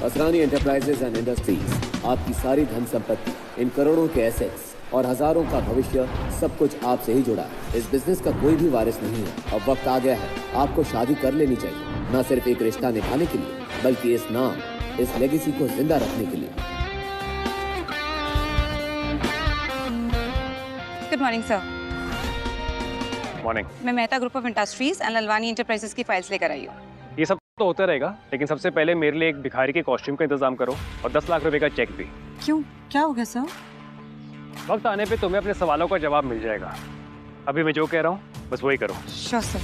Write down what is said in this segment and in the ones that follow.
Asrani enterprises and industries आपकी सारी धन संपत्ति, इन करोड़ों के एसेट्स और हजारों का भविष्य, सब कुछ आपसे ही जुड़ा है। इस बिजनेस का कोई भी वारिस नहीं है। अब वक्त आ गया है, आपको शादी कर लेनी चाहिए, न सिर्फ एक रिश्ता निभाने के लिए, बल्कि इस नाम, इस लेगेसी को जिंदा रखने के लिए। Good morning sir. मॉर्निंग। मैं Mehta group of industries and Lalwani enterprises की फाइल्स लेकर आई हूँ। ये सब तो होता रहेगा, लेकिन सबसे पहले मेरे लिए एक भिखारी के कॉस्ट्यूम का इंतजाम करो और 10 लाख रुपए का चेक भी। क्यों, क्या हो गया सर? वक्त आने पे तुम्हें अपने सवालों का जवाब मिल जाएगा। अभी मैं जो कह रहा हूँ बस वही करो। Sure sir.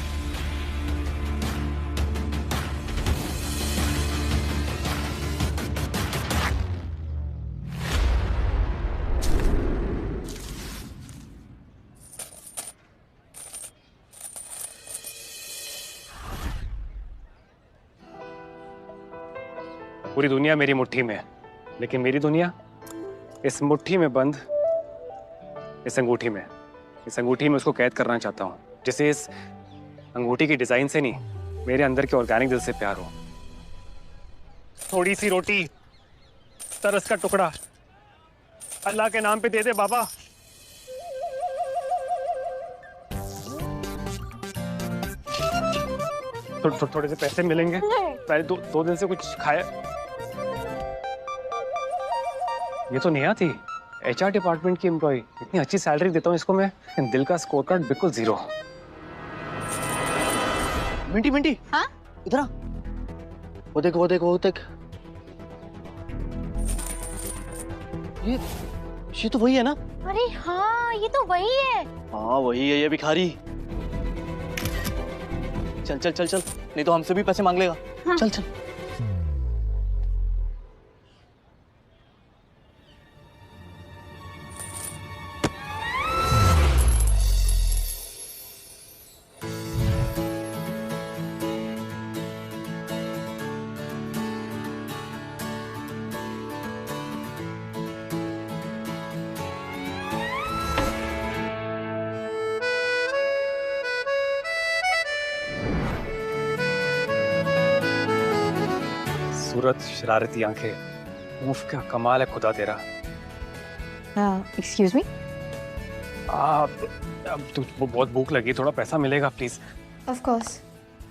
पूरी दुनिया मेरी मुट्ठी में है, लेकिन मेरी दुनिया इस मुट्ठी में बंद, इस अंगूठी में। इस अंगूठी में उसको कैद करना चाहता हूँ जिसे इस अंगूठी की डिजाइन से नहीं, मेरे अंदर के ऑर्गेनिक दिल से प्यार हो। थोड़ी सी रोटी, तरस का टुकड़ा, अल्लाह के नाम पे दे दे बाबा। थोड़े से पैसे मिलेंगे। पहले दो दिन से कुछ खाया। ये तो नेहा थी, HR डिपार्टमेंट की एम्प्लॉय। इतनी अच्छी सैलरी देता हूँ इसको मैं, दिल का स्कोर कार्ड बिल्कुल 0। मिंटी मिंटी, हाँ? इधर आ। वो देख वो देख वो देख। ये तो वही है ना? अरे हाँ, ये तो वही है। हाँ वही है ये भिखारी। चल चल चल चल, नहीं तो हमसे भी पैसे मांग लेगा। हाँ। चल चल। सूरत, शरारती आंखें, मुफ्त का कमाल है खुदा तेरा। Excuse me. अब तुझको बहुत भूख लगी, थोड़ा पैसा मिलेगा प्लीज? Of course.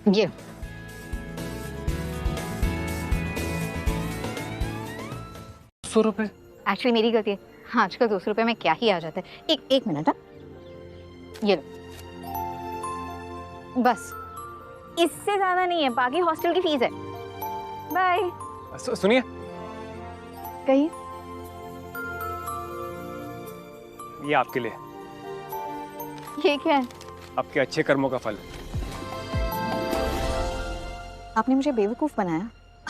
ये 200 रुपए? एक्चुअली मेरी गलती है। हाँ, आजकल 200 रुपए में क्या ही आ जाता है। एक मिनट। हाँ, ये लो। बस, इससे ज्यादा नहीं है, बाकी हॉस्टल की फीस है। बाय। सुनिए, कहिए। ये आपके लिए। ये क्या है? आपके अच्छे कर्मों का फल। आपने मुझे बेवकूफ बनाया।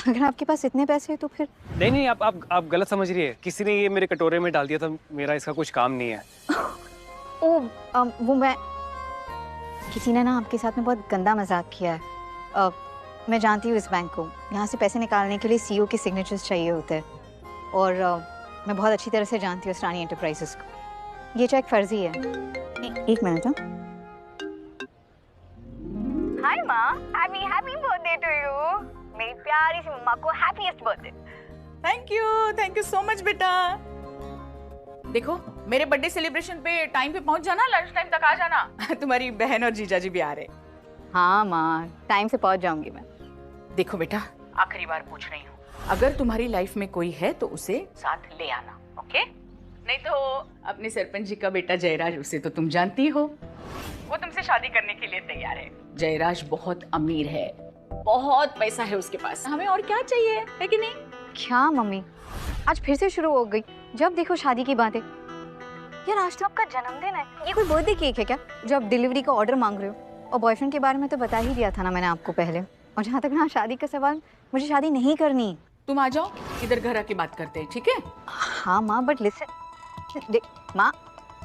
अगर आपके पास इतने पैसे हैं तो फिर। नहीं, आप गलत समझ रही है। किसी ने ये मेरे कटोरे में डाल दिया था, मेरा इसका कुछ काम नहीं है। वो मैं, किसी ने ना आपके साथ में बहुत गंदा मजाक किया है। मैं जानती हूँ इस बैंक को। यहाँ से पैसे निकालने के लिए CEO के सिग्नेचर्स चाहिए होते हैं, और मैं बहुत अच्छी तरह से जानती हूँ असरानी एंटरप्राइजेस को। ये चेक फर्जी है। एक मिनट। हाय माँ, हैप्पी बर्थडे टू यू। मेरी प्यारी सी मम्मा को happiest birthday. Thank you so much बेटा। देखो, मेरे बर्थडे सेलिब्रेशन पे टाइम पे पहुंच जाना, लंच टाइम तक आ जाना। तुम्हारी बहन और जीजाजी भी आ रहे। हाँ माँ, टाइम से पहुंच जाऊंगी मैं। देखो बेटा, आखिरी बार पूछ रही हूँ, अगर तुम्हारी लाइफ में कोई है तो उसे साथ ले आना, ओके? नहीं तो अपने सरपंच जी का बेटा जयराज, उसे तो तुम जानती हो, वो तुमसे शादी करने के लिए तैयार है। जयराज बहुत अमीर है, बहुत पैसा है उसके पास। हमें और क्या चाहिए, है कि नहीं? क्या मम्मी, आज फिर से शुरू हो गई। जब देखो शादी की बातें। यार, आज तो आपका जन्मदिन है, ये कोई बर्थडे केक है क्या जो आप डिलीवरी का ऑर्डर मांग रहे हो? और बॉयफ्रेंड के बारे में तो बता ही दिया था ना मैंने आपको पहले। और जहाँ तक ना शादी का सवाल, मुझे शादी नहीं करनी। तुम आ जाओ, इधर घर आके बात करते हैं, ठीक है? हाँ माँ, बट लिसन, माँ,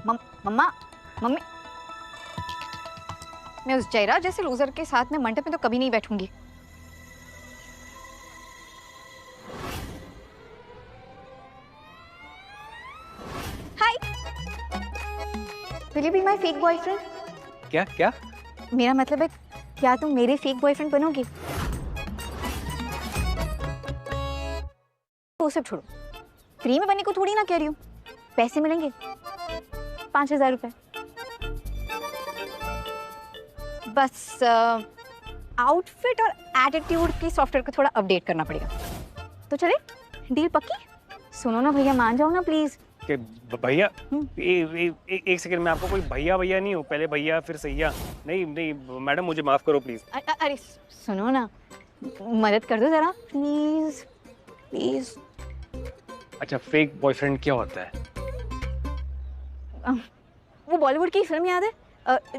मम्मा, मम्मी, मैं उस जयराज जैसे लूजर के साथ में मंडप में तो कभी नहीं बैठूंगी। Hi, will you be my fake boyfriend? क्या? मेरा मतलब है, क्या तुम मेरे फेक बॉयफ्रेंड बनोगे? वो सब छोड़ो, फ्री में बनने को थोड़ी ना कह रही हूँ, पैसे मिलेंगे 5,000 रुपए। बस आउटफिट और एटीट्यूड की सॉफ्टवेयर को थोड़ा अपडेट करना पड़ेगा। तो चले, डील पक्की? सुनो ना भैया, मान जाओ ना प्लीज। भैया एक सेकंड, मैं आपको कोई भैया भैया नहीं हूँ, पहले भैया फिर सैया। नहीं नहीं मैडम, मुझे माफ करो प्लीज। अरे सुनो ना, मदद कर दो जरा प्लीज प्लीज। अच्छा, फेक बॉयफ्रेंड क्या होता है? वो बॉलीवुड की फिल्म याद है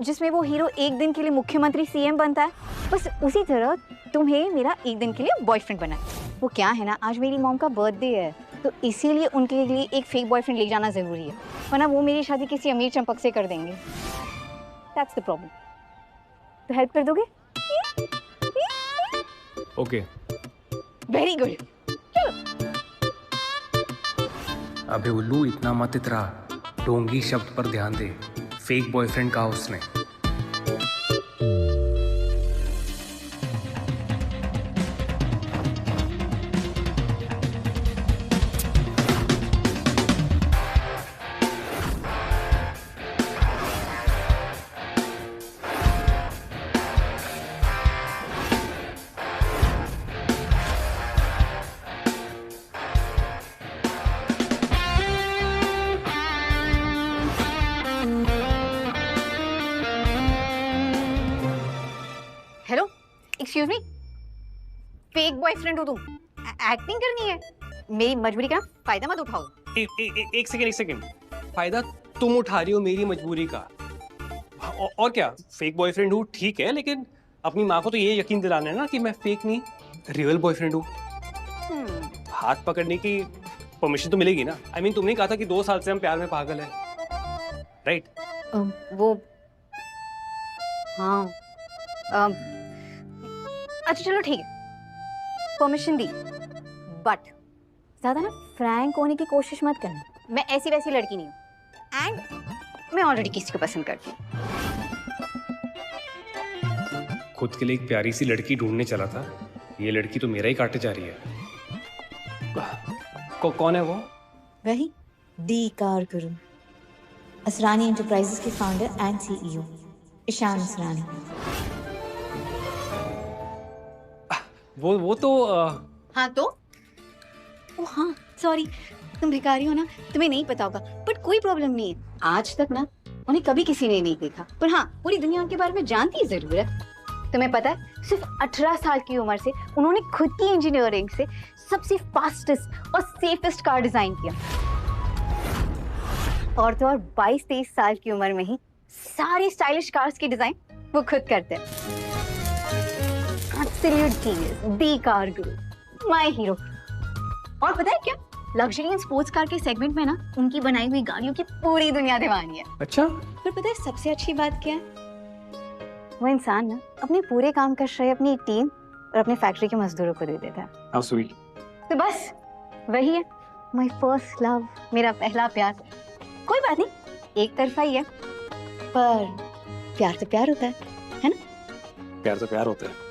जिसमें वो हीरो एक दिन के लिए मुख्यमंत्री सीएम बनता है? बस उसी तरह तुम्हें मेरा एक दिन के लिए बॉयफ्रेंड बना है। वो क्या है ना, आज मेरी मॉम का बर्थडे है, तो इसीलिए उनके लिए एक फेक बॉयफ्रेंड ले जाना जरूरी है, वरना वो मेरी शादी किसी अमीर चंपक से कर देंगे। That's the problem. तो हेल्प कर दोगे? Okay, very good. अबे उल्लू, इतना मत इतरा, ढोंगी शब्द पर ध्यान दे। फेक बॉयफ्रेंड कहा उसने। Hello, excuse me, fake boyfriend हो तुम? एक्टिंग करनी है? मेरी मजबूरी का फायदा मत उठाओ। एक सेकंड, फायदा तुम उठा रही हो मेरी मजबूरी का। और क्या, फेक बॉयफ्रेंड हूँ ठीक है, लेकिन अपनी माँ को तो ये यकीन दिलाना है ना कि मैं फेक नहीं, रियल बॉयफ्रेंड हूँ। हाथ पकड़ने की परमिशन तो मिलेगी ना? I mean, तुमने कहा था कि 2 साल से हम प्यार में पागल हैं, राइट? वो हाँ, अच्छा चलो ठीक है, परमिशन दी, बट ज्यादा ना फ्रैंक होने की कोशिश मत करना। मैं ऐसी वैसी लड़की नहीं हूँ, एंड मैं ऑलरेडी किसी को पसंद करती हूँ। खुद के लिए एक प्यारी सी लड़की ढूंढने चला था, ये लड़की तो मेरा ही काटे जा रही है। कौन है वो? वही डी कारगुरु, असरानी एंटरप्राइजेस के founder and CEO Ishan Asrani. वो तो हाँ तो? ओ हाँ, सॉरी, तुम भिखारी हो ना, तुम्हें नहीं पता होगा, बट कोई प्रॉब्लम नहीं है। आज तक ना उन्हें कभी किसी ने नहीं देखा, पर हाँ पूरी दुनिया उनके बारे में जानती जरूर है। तुम्हें पता है, सिर्फ 18 साल की उम्र से उन्होंने खुद की इंजीनियरिंग से सबसे फास्टेस्ट और सेफेस्ट कार डिजाइन किया, और तो और 22-23 साल की उम्र में ही सारी स्टाइलिश कार्स की डिजाइन वो खुद करते हैं। Absolute genius, the car Guru, my hero. और पता है क्या, लग्जरी एंड स्पोर्ट्स कार के सेगमेंट में ना उनकी बनाई हुई गाड़ियों की पूरी दुनिया दीवानी है। अच्छा, पर पता है सबसे अच्छी बात क्या है? वो इंसान ना अपने पूरे काम का श्रेय अपनी टीम और अपने फैक्ट्री के मजदूरों को दे देता है। How sweet. तो बस वही है माय फर्स्ट लव, मेरा पहला प्यार। कोई बात नहीं, एक तरफा ही है, पर प्यार तो प्यार होता है ना? प्यार तो प्यार होता है।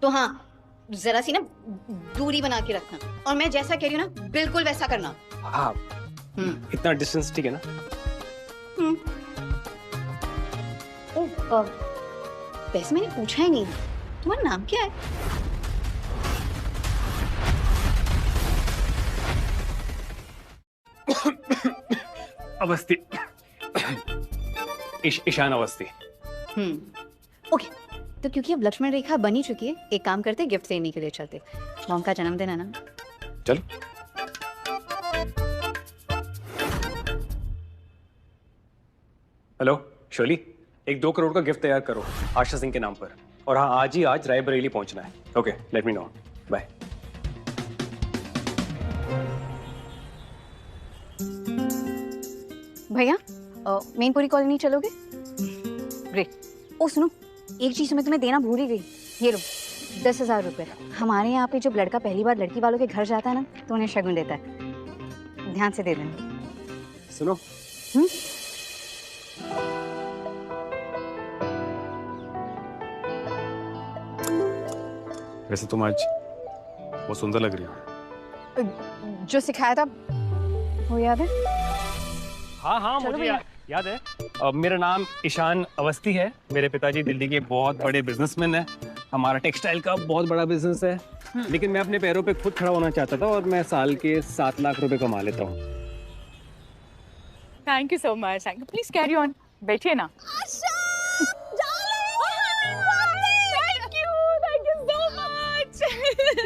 तो हाँ, जरा सी ना दूरी बना के रखना, और मैं जैसा कह रही हूँ ना बिल्कुल वैसा करना। हाँ, इतना डिस्टेंस ठीक है ना? वैसे मैंने पूछा ही नहीं, तुम्हारा नाम क्या है? अवस्थी। ईशान अवस्थी। ओके, तो क्योंकि अब लक्ष्मण रेखा बनी चुकी है, एक काम करते, गिफ्ट देने के लिए चलते। मॉम का जन्मदिन है ना? चलो। हेलो शोली, एक 2 करोड़ का गिफ्ट तैयार करो आशा सिंह के नाम पर, और हाँ आज ही आज रायबरेली पहुंचना है। Okay, let me know, bye. भैया, मेनपुरी कॉलोनी चलोगे? ग्रेट। ओ सुनो, एक चीज मैं तुम्हें देना भूल ही गई, ये लो 10,000 रुपए। हमारे यहाँ पे जब लड़का पहली बार लड़की वालों के घर जाता है ना, तो उन्हें शगुन देता है, ध्यान से दे देना। सुनो, वैसे तुम आज बहुत सुंदर लग रही हो। जो सिखाया था वो याद है? हाँ हाँ मुझे याद है। मेरा नाम ईशान अवस्थी है। मेरे पिताजी दिल्ली के बहुत बड़े बिजनेसमैन हैं। हमारा टेक्सटाइल का बहुत बड़ा बिजनेस है, लेकिन मैं अपने पैरों पे खुद खड़ा होना चाहता था और मैं साल के 7 लाख रुपए कमा लेता हूँ। Thank you so much, thank you. Please carry on, बैठिए ना।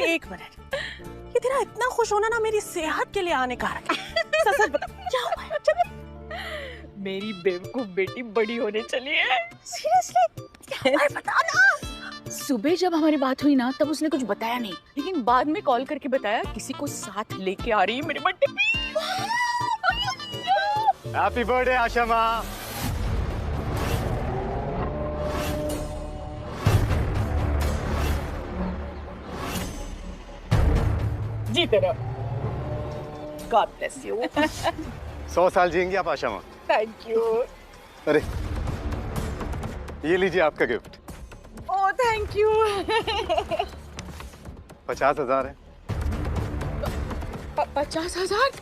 एक मिनट, ये तेरा इतना खुश होना ना मेरी सेहत के लिए हानिकारक है। सच बता, क्या हुआ है? मेरी बेवकूफ बेटी बड़ी होने चली है। सीरियसली? क्या हुआ है बता ना। सुबह जब हमारी बात हुई ना तब उसने कुछ बताया नहीं, लेकिन बाद में कॉल करके बताया किसी को साथ लेके आ रही है मेरे बर्थडे पे। हैप्पी बर्थडे आशा माँ। जी तेरा। God bless you. 100 साल जिएंगी आप आशा माँ। Thank you. अरे ये लीजिए आपका गिफ्ट। Oh thank you. 50,000 है। 50,000?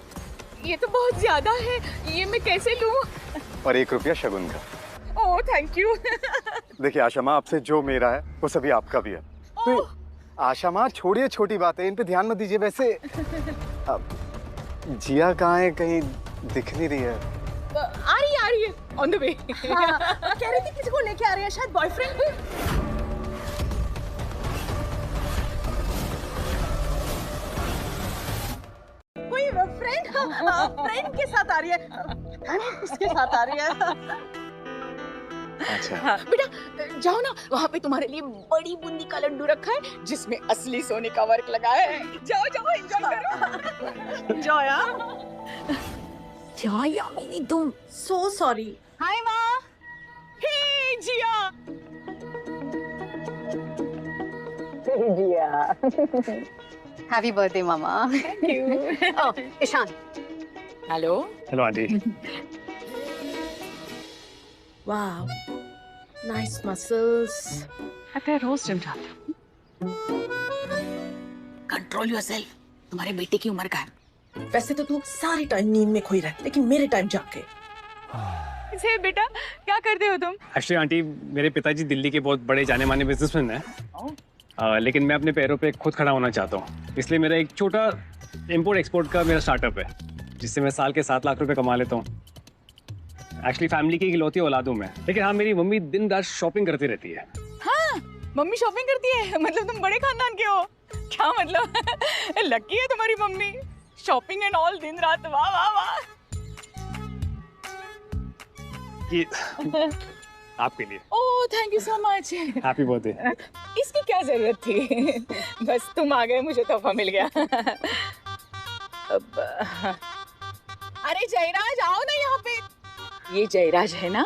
ये तो बहुत ज्यादा है, ये मैं कैसे लूं? और 1 रुपया शगुन का। Oh thank you. देखिए आशा माँ, आपसे जो मेरा है वो सभी आपका भी है। तो आशा माँ छोड़िए छोटी बातें, इन पे ध्यान मत दीजिए। वैसे जिया कहाँ है? कहीं दिख नहीं रही है। आ रही है ऑन द वे। कह रही थी किसी को लेके आ रहे हैं, शायद बॉयफ्रेंड। कोई फ्रेंड के साथ आ रही है, किसके साथ आ रही है? अच्छा हाँ, बेटा जाओ ना, वहाँ पे तुम्हारे लिए बड़ी बूंदी का लड्डू रखा है जिसमें असली सोने का वर्क लगा है। जाओ जाओ एंजॉय करो। जोया, जाया मेरी तुम। सो सॉरी। हाय माँ। हे जिया। हैप्पी बर्थडे मामा। Thank you. Ishaan. Hello. Hello aunty. Wow, nice muscles. मैं रोज जिम जाती हूँ। कंट्रोल योरसेल्फ, तुम्हारे बेटे की उम्र का है। वैसे तो तू सारी टाइम नींद में खोई रहती, लेकिन मेरे टाइम जाग के। इसे बेटा क्या करते हो तुम? एक्चुअली आंटी, मेरे पिताजी दिल्ली के बहुत बड़े जाने माने बिजनेसमैन हैं, लेकिन मैं अपने पैरों पे खुद खड़ा होना चाहता हूँ। इसलिए मेरा एक छोटा इम्पोर्ट एक्सपोर्ट का मेरा स्टार्टअप है, जिससे मैं साल के 7 लाख रुपए कमा लेता हूँ। एक्चुअली फैमिली की इकलौती औलाद हूँ मैं, लेकिन हाँ मेरी मम्मी दिन रात शॉपिंग करती रहती है। हाँ, मम्मी शॉपिंग करती है? मतलब तुम बड़े खानदान के हो क्या? मतलब लकी है तुम्हारी मम्मी, शॉपिंग एंड ऑल दिन रात। वाह वाह वाह। ये आपके लिए। Oh thank you so much. Happy birthday. इसकी क्या जरूरत थी? बस तुम आ गए, मुझे तोहफा मिल गया। अब अरे जयराज आओ ना यहाँ पे। ये जयराज है ना,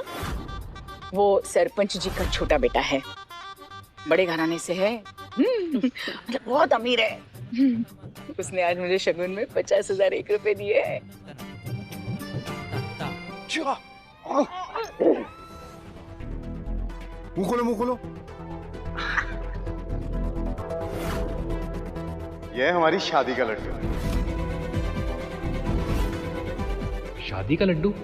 वो सरपंच जी का छोटा बेटा है, बड़े घराने से है, मतलब बहुत अमीर है। उसने आज मुझे शगुन में 50,000 1 रुपए दिए हैं। मुंह खोलो, मुंह खोलो। यह हमारी शादी का लड्डू है। शादी का लड्डू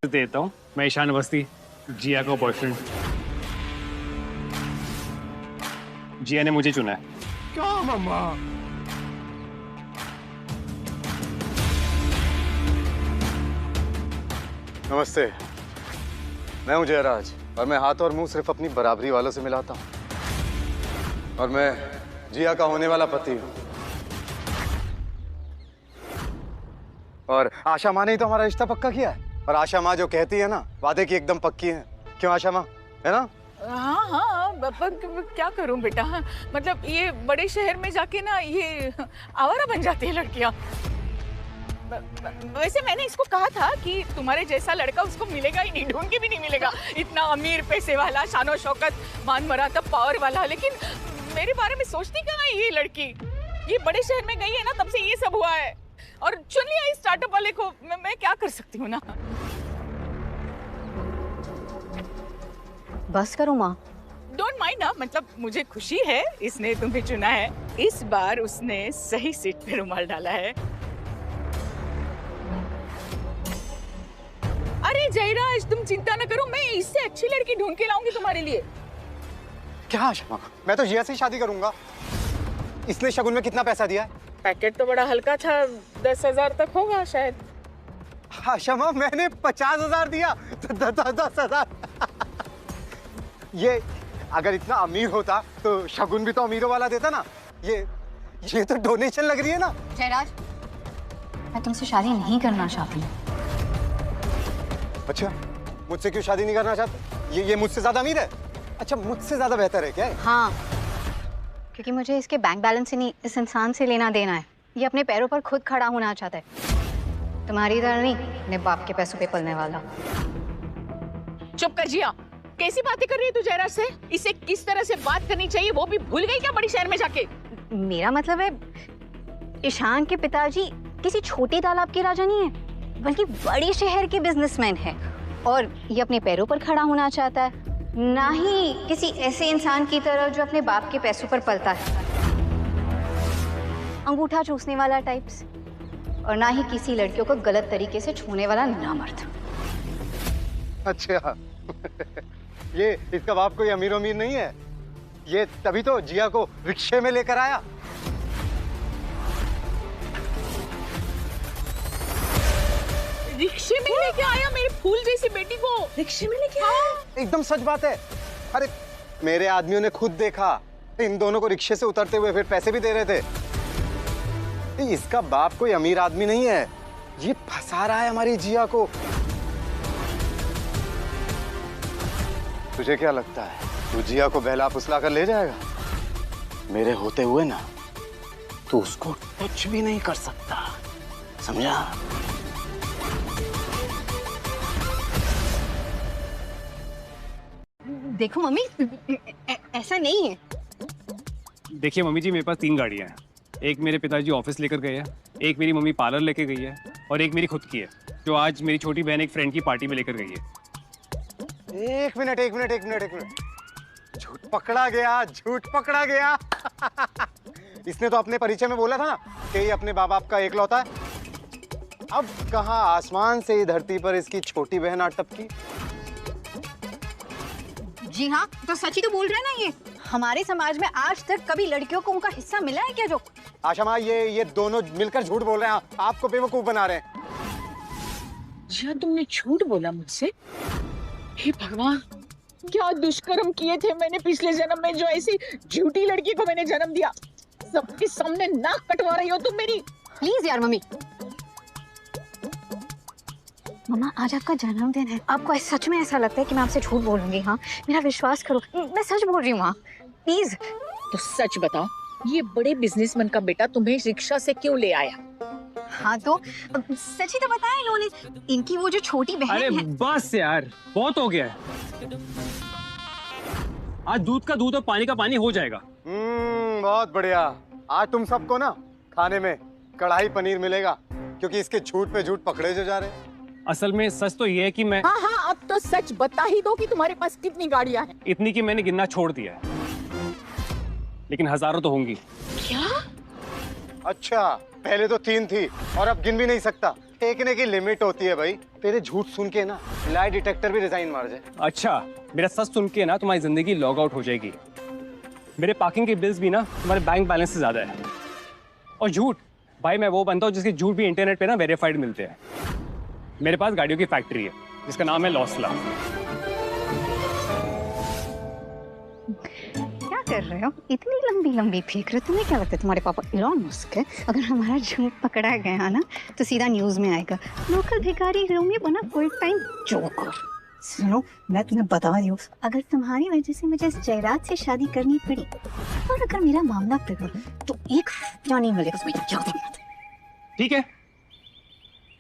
देता हूँ मैं। ईशान अवस्थी, जिया का बॉयफ्रेंड। जिया ने मुझे चुना है। क्या मामा? नमस्ते, मैं हूं जयराज और मैं हाथ और मुंह सिर्फ अपनी बराबरी वालों से मिलाता हूं। और मैं जिया का होने वाला पति हूं। और आशा माँ ने ही तो हमारा रिश्ता पक्का किया है। और आशा माँ जो कहती है ना, वादे की एकदम पक्की है। क्यों आशा माँ, है ना? हाँ हाँ, क्या करूं बेटा, मतलब ये बड़े शहर में जाके ना ये आवारा बन जाती है लड़कियां। वैसे मैंने इसको कहा था कि तुम्हारे जैसा लड़का उसको मिलेगा ही नहीं, ढूंढ के भी नहीं मिलेगा। इतना अमीर, पैसे वाला, शानो शौकत, मान मरातब, पावर वाला। लेकिन मेरे बारे में सोचती कहाँ है ये लड़की? ये बड़े शहर में गई है ना, तब से ये सब हुआ है। और चुन लिया इस स्टार्टअप वाले को। मैं क्या कर सकती हूँ ना। बस करो माँ। डोंट माइंड ना, मतलब मुझे खुशी है इसने तुम्हें चुना है। इस बार उसने सही सीट पे रुमाल डाला है। अरे जयराज, तुम चिंता न करो, मैं इससे अच्छी लड़की ढूंढ के लाऊंगी तुम्हारे लिए। क्या आशा माँ, मैं तो जिया से ही शादी करूंगा। इसने शगुन में कितना पैसा दिया है? पैकेट तो बड़ा हल्का था, 10,000 तक होगा शायद। आशा माँ, मैंने 50,000 दिया, 10,000। ये अगर इतना अमीर होता तो शगुन भी तो अमीरों वाला देता ना। ये तो डोनेशन लग रही है ना। जयराज, मैं तुमसे शादी नहीं करना चाहती। अच्छा, मुझसे क्यों शादी नहीं करना चाहते? ये मुझसे ज्यादा अमीर है? अच्छा, मुझसे ज्यादा बेहतर है क्या? हाँ, क्योंकि मुझे इसके बैंक बैलेंस से नहीं, इस इंसान से लेना देना है। ये अपने पैरों पर खुद खड़ा होना चाहता है, तुम्हारी तरह नहीं, अपने बाप के पैसों पे पलने वाला। चुप कर जिया, कैसी बातें कर रही है तू जयराज से? इसे किस तरह से बात करनी चाहिए वो भी भूल गई क्या बड़ी शहर में जाके? मेरा मतलब है, ईशान के पिताजी किसी छोटे तालाब के राजा नहीं है, बल्कि बड़े शहर के बिजनेसमैन है। और ये अपने पैरों पर खड़ा होना चाहता है, ना ही किसी ऐसे इंसान की तरह जो अपने बाप के पैसों पर पलता है, अंगूठा चूसने वाला टाइप्स, और ना ही किसी लड़कियों को गलत तरीके से छूने वाला नामर्द। अच्छा, ये इसका बाप कोई अमीर अमीर नहीं है। ये तभी तो जिया को रिक्शे में लेकर आया। रिक्शे में लेके आया मेरी फूल जैसी बेटी को? रिक्शे में लेके आया? एकदम सच बात है। अरे मेरे आदमियों ने खुद देखा, इन दोनों को रिक्शे से उतरते हुए, फिर पैसे भी दे रहे थे। इसका बाप कोई अमीर आदमी नहीं है, ये फंसा रहा है हमारी जिया को। तुझे क्या लगता है तू जिया को बहला फुसला कर ले जाएगा? मेरे होते हुए ना तू उसको टच भी नहीं कर सकता, समझा? देखो मम्मी, ऐसा नहीं है। देखिए मम्मी जी, मेरे पास 3 गाड़ियाँ हैं। एक मेरे पिताजी ऑफिस लेकर गए हैं, एक मेरी मम्मी पार्लर लेके गई है, और एक मेरी खुद की है, जो आज मेरी छोटी बहन एक फ्रेंड की पार्टी में लेकर गई है। एक मिनट। झूठ पकड़ा गया, झूठ पकड़ा गया। इसने तो अपने परिचय में बोला था ना कि ये अपने बाप का एकलौता है। अब कहाँ आसमान से धरती पर इसकी छोटी बहन आ टपकी। जी हाँ, तो सच ही तो बोल रहे हैं ना। ये हमारे समाज में आज तक कभी लड़कियों को उनका हिस्सा मिला है क्या? जो आशा माँ, ये दोनों मिलकर झूठ बोल रहे हैं, आपको बेवकूफ बना रहे हैं। जिया, तुमने झूठ बोला मुझसे? हे भगवान, क्या दुष्कर्म किए थे मैंने पिछले जन्म में, जो ऐसी झूठी लड़की को मैंने जन्म दिया। सबके सामने नाक कटवा रही हो तुम मेरी। प्लीज यार मम्मी। मम्मा, आज आपका जन्मदिन है, आपको सच में ऐसा लगता है कि मैं आपसे झूठ बोलूंगी? हाँ, मेरा विश्वास करो, मैं सच बोल रही हूँ। हाँ प्लीज। तो सच बताओ, ये बड़े बिजनेसमैन का बेटा तुम्हें रिक्शा से क्यों ले आया? हाँ तो सच ही तो बताया इन्होंने। इनकी वो जो छोटी बहन अरे है। बस यार, बहुत हो गया है। आज दूध का दूध और पानी का पानी हो जाएगा। बहुत बढ़िया। आज तुम सबको ना खाने में कढ़ाई पनीर मिलेगा, क्योंकि इसके झूठ पे झूठ पकड़े जो जा रहे हैं। असल में सच तो ये है कि मैं हाँ, अब तो सच बता ही दो कि तुम्हारे पास कितनी गाड़ियां हैं। इतनी कि मैंने गिनना छोड़ दिया है, लेकिन हजारों तो होंगी। क्या? अच्छा, पहले तो 3 थी और अब गिन भी नहीं सकता। फेंकने की लिमिट होती है भाई। तेरे झूठ सुन के ना लाई डिटेक्टर भी रिजाइन मार जाए। अच्छा, मेरा सच सुन के ना तुम्हारी जिंदगी लॉग आउट हो जाएगी। मेरे पार्किंग के बिल्स भी ना तुम्हारे बैंक बैलेंस से ज्यादा है। और झूठ भाई, मैं वो बनता हूँ जिसके झूठ भी इंटरनेट पे ना वेरीफाइड मिलते हैं। मेरे पास गाड़ियों की फैक्ट्री है जिसका नाम है लॉसला। क्या कर रहे हो? इतनी लंबी लंबी फेंक रहे हो? तुम्हें क्या लगता है तुम्हारे पापा इलॉन मस्क है? अगर हमारा झूठ पकड़ा गया ना तो सीधा न्यूज में आएगा, लोकल भिखारी रोमी बना फुल टाइम जोकर। सुनो, मैं तुम्हें बता रही हूँ, अगर तुम्हारी वजह से मुझे इस जयराज से शादी करनी पड़ी और अगर मेरा मामला बिगड़ा तो एक रुपया नहीं मिलेगा तुम्हें। क्या देखना? ठीक है,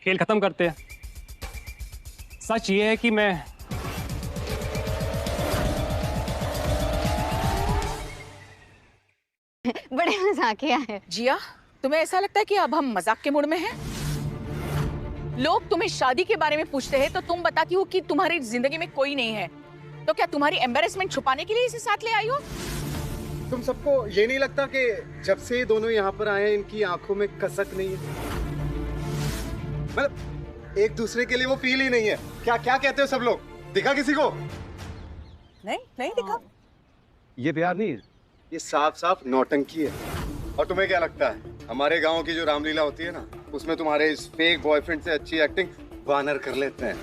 खेल खत्म करते हैं। सच ये है कि मैं बड़े मजाकिया है। जिया, तुम्हें ऐसा लगता है कि अब हम मजाक के मूड में हैं? लोग तुम्हें शादी के बारे में पूछते हैं तो तुम बताती हो कि तुम्हारी जिंदगी में कोई नहीं है। तो क्या तुम्हारी एम्बैरेसमेंट छुपाने के लिए इसे साथ ले आई हो? तुम सबको ये नहीं लगता कि जब से ये दोनों यहाँ पर आए हैं इनकी आंखों में कसक नहीं है? मतलब एक दूसरे के लिए वो फील ही नहीं है। क्या क्या कहते हो सब लोग? दिखा किसी को? नहीं दिखा। ये प्यार नहीं है, ये साफ साफ नौटंकी है। और तुम्हें क्या लगता है हमारे गांव की जो रामलीला होती है ना, उसमें तुम्हारे इस फेक बॉयफ्रेंड से अच्छी एक्टिंग वानर कर लेते हैं।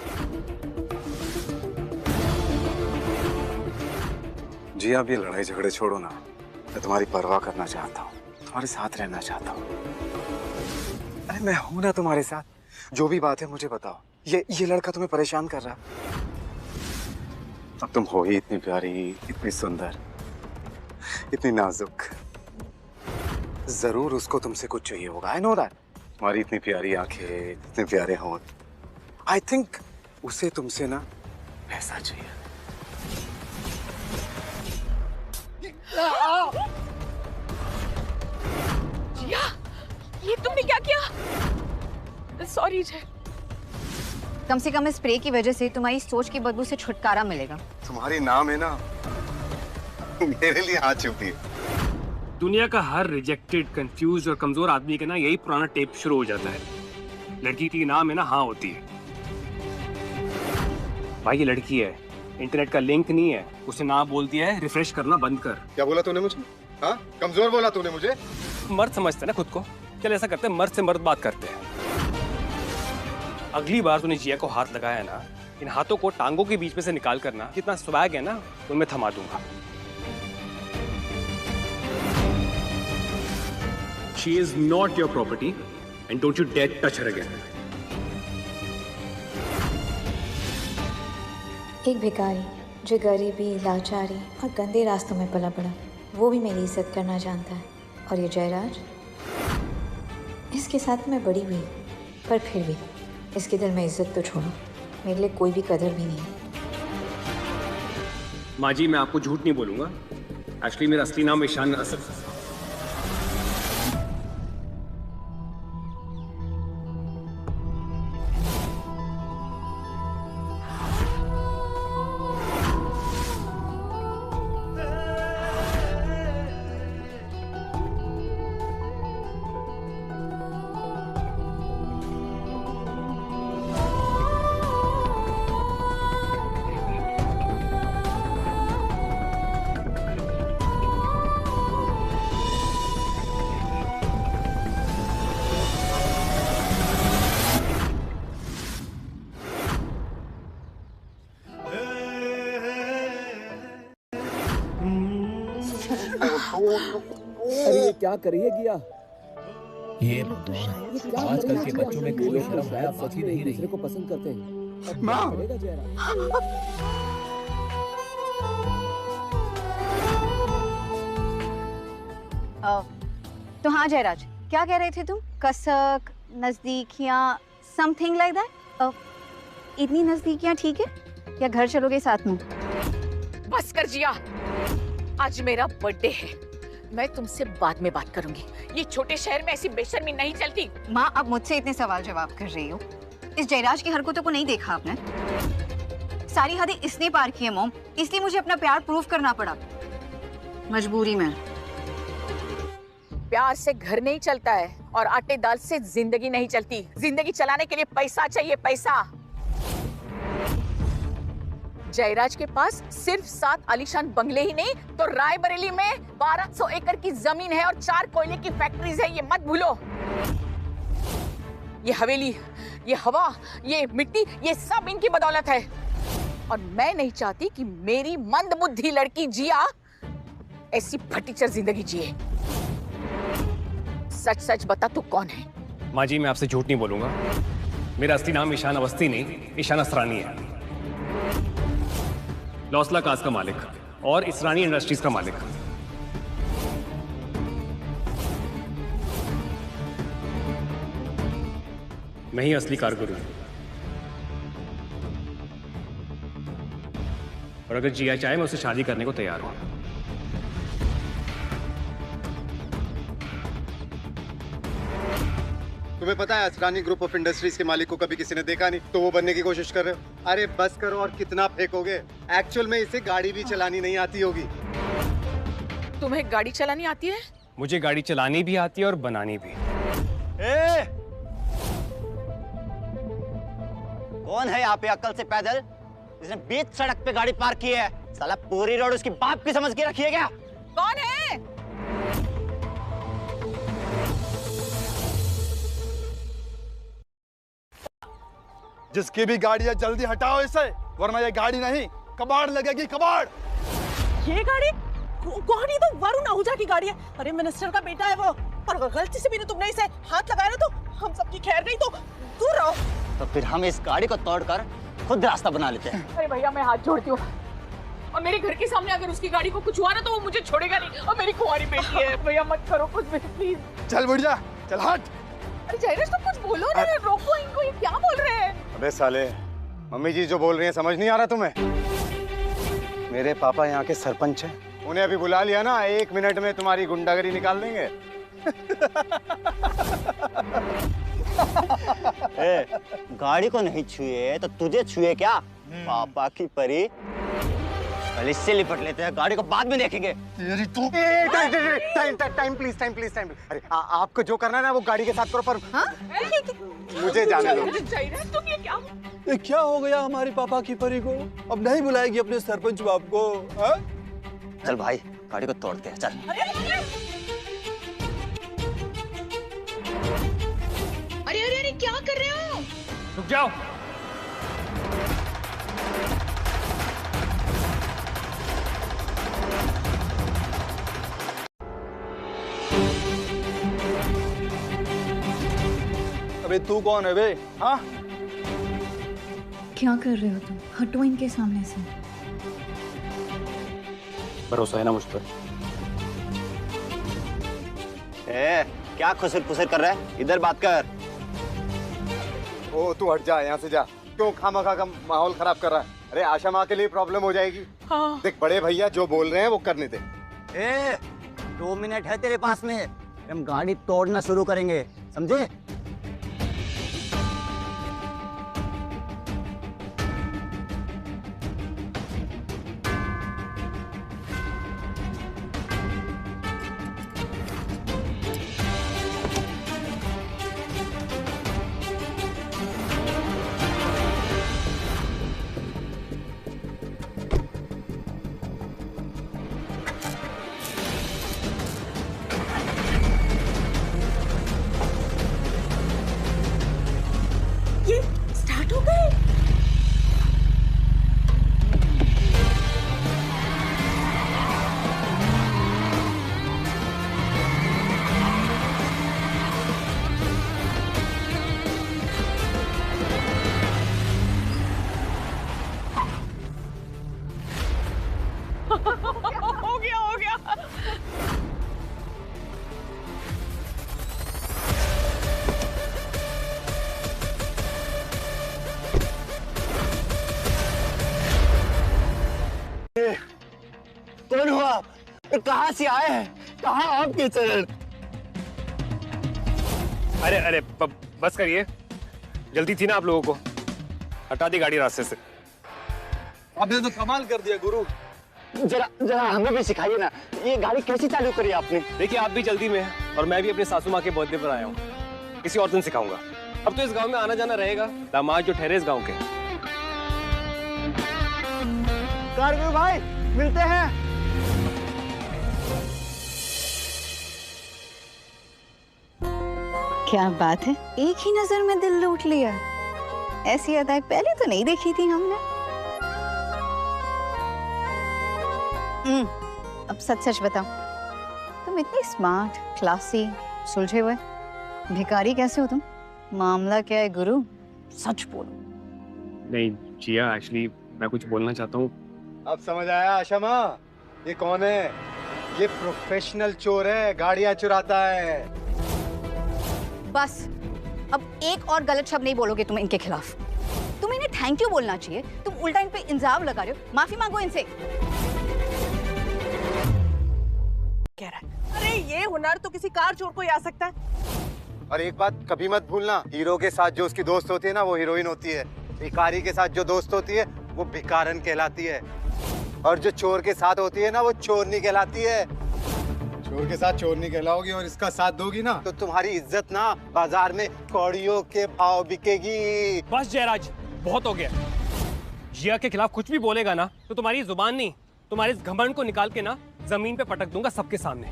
जी आप ये लड़ाई झगड़े छोड़ो ना, मैं तुम्हारी परवाह करना चाहता हूँ, तुम्हारे साथ रहना चाहता हूँ। अरे मैं हूं ना तुम्हारे साथ, जो भी बात है मुझे बताओ। ये लड़का तुम्हें परेशान कर रहा, अब तुम हो ही इतनी प्यारी, इतनी सुंदर, इतनी नाजुक, जरूर उसको तुमसे कुछ चाहिए होगा। I know that. तुम्हारी इतनी प्यारी आंखें, इतने प्यारे होंठ, आई थिंक उसे तुमसे ना पैसा चाहिए। जिया, ये तुमने क्या किया? सॉरी जय। कम से कम इस स्प्रे की वजह से तुम्हारी सोच की बदबू से छुटकारा मिलेगा। तुम्हारी नाम है ना, मेरे लिए हाथ छुपी है। दुनिया का हर रिजेक्टेड, कंफ्यूज और कमजोर आदमी का ना यही पुराना टेप शुरू हो जाता है। लड़की की नाम है ना हाँ होती है। भाई ये लड़की है, इंटरनेट का लिंक नहीं है, उसे ना बोल दिया है रिफ्रेश करना बंद कर। क्या बोला तूने मुझे? हाँ, कमजोर बोला तूने मुझे? मर्द समझते हैं ना खुद को। चल ऐसा करते हैं, मर्द से मर्द बात करते हैं। अगली बार तूने जिया को हाथ लगाया ना, इन हाथों को टांगों के बीच में से निकाल करना, जितना स्वैग है ना उनमें थमा दूंगा। She is not your property and don't you dare touch her again. एक भिखारी जो गरीबी, लाचारी और गंदे रास्तों में पला पड़ा, वो भी मेरी इज्जत करना जानता है। और ये जयराज, इसके साथ मैं बड़ी हुई, पर फिर भी इसके दिल में इज्जत तो छोड़ो, मेरे लिए कोई भी कदर भी नहीं है। माँ जी मैं आपको झूठ नहीं बोलूंगा, एक्चुअली मेरा असली नाम ईशान असद। अरे ये क्या कर रही है गिया? ये भगवान, आजकल के बच्चों में कोई शर्म हया बाकी नहीं रही। दूसरे को पसंद करते हैं। माँ! तो हाँ जयराज, क्या कह रहे थे तुम? कसक, नजदीकियाँ, समथिंग लाइक दैट। इतनी नजदीकियाँ ठीक है या घर चलोगे साथ में? बस कर जिया, आज मेरा बर्थडे है, मैं तुमसे बाद में बात करूंगी। ये छोटे शहर में ऐसी बेशर्मी नहीं चलती। माँ अब मुझसे इतने सवाल जवाब कर रही हो, इस जयराज की हरकतों को नहीं देखा आपने? सारी हदें इसने पार की है मॉम, इसलिए मुझे अपना प्यार प्रूव करना पड़ा, मजबूरी में। प्यार से घर नहीं चलता है और आटे दाल से जिंदगी नहीं चलती। जिंदगी चलाने के लिए पैसा चाहिए, पैसा। जयराज के पास सिर्फ 7 आलीशान बंगले ही नहीं तो रायबरेली में 1200 एकड़ की जमीन है और 4 कोयले की फैक्ट्रीज है, ये मत भूलो। ये हवेली, ये हवा, ये मिट्टी, ये सब इनकी बदौलत है। और मैं नहीं चाहती कि मेरी मंदबुद्धि लड़की जिया ऐसी फटीचर जिंदगी जिए। सच सच बता तू कौन है? माँ जी मैं आपसे झूठ नहीं बोलूंगा, मेरा असली नाम ईशान अवस्थी नहीं, ईशान असरानी है। लौसला काज का मालिक और इसरानी इंडस्ट्रीज का मालिक। मैं ही असली कारकुन हूं। और अगर जिया चाहे मैं उससे शादी करने को तैयार हूं। तुम्हें पता है असरानी ग्रुप ऑफ इंडस्ट्रीज के मालिक को कभी किसी ने देखा नहीं, तो वो बनने की कोशिश कर रहे हो। अरे बस करो, और कितना फेंकोगे। एक्चुअल में इसे गाड़ी भी चलानी नहीं आती होगी। तुम्हें गाड़ी चलानी आती है? मुझे गाड़ी चलानी भी आती है और बनानी भी। कौन है यहाँ पे अक्ल से पैदल जिसने बीच सड़क पे गाड़ी पार्क की है? साला पूरी रोड उसकी बाप की समझ के रखी है क्या? कौन है? जिसकी भी गाड़ी है जल्दी हटाओ इसे, वरना ये गाड़ी नहीं कबाड़ लगेगी, कबाड़। ये गाड़ी गाड़ी तो वरुण आहूजा की गाड़ी है। अरे मिनिस्टर का बेटा है वो, और अगर गलती से भी तुमने इसे हाथ लगाया ना तो हम सबकी खैर नहीं। तो दूर रहो। तो फिर हम इस गाड़ी को तोड़कर खुद रास्ता बना लेते हैं। अरे भैया मैं हाथ जोड़ती हूँ, और मेरे घर के सामने अगर उसकी गाड़ी को कुछ हुआ ना तो वो मुझे छोड़ेगा नहीं, और मेरी कुंवारी बेटी है। भैया मत करो कुछ भी प्लीज। चल बुढ़िया, चल हट। अरे जयराज तुम कुछ बोलो ना, रोको इनको, ये क्या बोल रहे हैं? अबे साले, मम्मी जी जो बोल रही हैं समझ नहीं आ रहा तुम्हें? मेरे पापा यहाँ के सरपंच हैं, उन्हें अभी बुला लिया ना, 1 मिनट में तुम्हारी गुंडागरी निकाल देंगे। गाड़ी को नहीं छुए तो तुझे छुए क्या? पापा की परी। पहले इससे लिपट लेते हैं, गाड़ी को बाद में देखेंगे। Time please, time please, time. अरे आपको जो करना है ना वो गाड़ी के साथ करो, पर मुझे जाने दो। तुम ये क्या? ये क्या हो गया हमारी पापा की परी को? अब नहीं बुलाएगी अपने सरपंच बाप को? चल भाई गाड़ी को तोड़ते हैं, चल। अरे अरे अरे क्या कर रहे हो? रुक जाओ। अबे तू कौन है बे? हाँ? क्या कर रहे हो तुम? हटो इनके सामने से। भरोसा है ना मुझ पर? क्या खुसर फुसर कर रहा है? इधर बात कर। ओ तू हट जा यहाँ से, जा। क्यों खामखा का माहौल खराब कर रहा है? अरे आशा माँ के लिए प्रॉब्लम हो जाएगी। हाँ। देख बड़े भैया जो बोल रहे हैं वो करने दे। 2 मिनट है तेरे पास में, हम गाड़ी तोड़ना शुरू करेंगे, समझे? ये स्टार्ट हो गए। हो गया हो गया। कौन हो आप? कहाँ से आए हैं? कहाँ आपके चरण? अरे अरे बस करिए, जल्दी थी ना आप लोगों को। हटा दी गाड़ी रास्ते से। आपने तो कमाल कर दिया गुरु। जरा जरा हमें भी सिखाइए ना, ये गाड़ी कैसी चालू करी आपने? देखिए आप भी जल्दी में हैं और मैं भी अपने सासू माँ के बर्थडे पर आया हूँ। किसी और दिन सिखाऊंगा। अब तो इस गांव में आना जाना रहेगा। दामाद जो ठहरे इस गांव के। कारगिल भाई मिलते हैं। क्या बात है, एक ही नजर में दिल लूट लिया। ऐसी अदाएं पहले तो नहीं देखी थी हमने। अब सच सच बताओ, तुम इतनी स्मार्ट, क्लासी, सुलझे हुए भिखारी कैसे हो तुम? मामला क्या है गुरु, सच बोलो। नहीं जिया, एक्चुअली मैं कुछ बोलना चाहता हूँ। अब समझ आया आशा माँ, ये कौन है? ये प्रोफेशनल चोर है, गाड़ियाँ चुराता है। बस अब एक और गलत शब्द नहीं बोलोगे तुम इनके खिलाफ। तुम इन्हें थैंक यू बोलना चाहिए, तुम उल्टा इन पे इल्जाम लगा रहे हो। माफी मांगो इनसे। कह रहा है, अरे ये हुनर तो किसी कार चोर को ही आ सकता है। और एक बात कभी मत भूलना, हीरो के साथ जो उसकी दोस्त होती है ना, वो हीरोइन होती है। भिखारी के साथ जो दोस्त होती है वो भिखारन कहलाती है, और जो चोर के साथ होती है ना, वो चोरनी कहलाती है। चोर के साथ चोरनी कहलाओगी और इसका साथ दोगी ना, तो तुम्हारी इज्जत ना बाजार में कौड़ियों के भाव बिकेगी। बस जयराज, बहुत हो गया। जिया के खिलाफ कुछ भी बोलेगा ना तो तुम्हारी जुबान नहीं, तुम्हारे इस घमंड को निकाल के ना जमीन पे पटक दूंगा सबके सामने।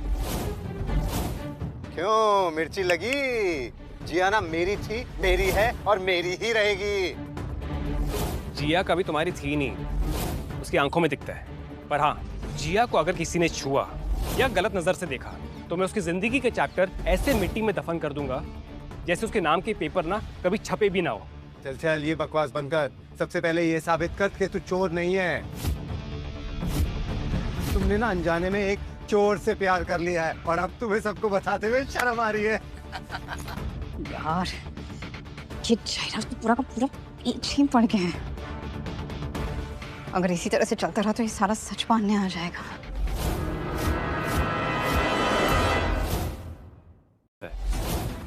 क्यों मिर्ची लगी? जिया ना मेरी थी, मेरी है और मेरी ही रहेगी। जिया कभी तुम्हारी थी नहीं, उसकी आंखों में दिखता है। पर हाँ, जिया को अगर किसी ने छुआ या गलत नजर से देखा तो मैं उसकी जिंदगी के चैप्टर ऐसे मिट्टी में दफन कर दूंगा जैसे उसके नाम के पेपर ना कभी छपे भी ना हो। चल चल, ये बकवास बंद कर। सबसे पहले ये साबित कर कि तू चोर नहीं है। तुमने ना अनजाने में एक चोर से प्यार कर लिया है और अब तुम्हें सबको बताते हुए शर्म आ रही है। यार, ये जयराज तो पूरा का पूरा पीछे ही पड़ गया है। अगर इसी तरह से चलता रहा तो ये सारा सच मानने आ जाएगा।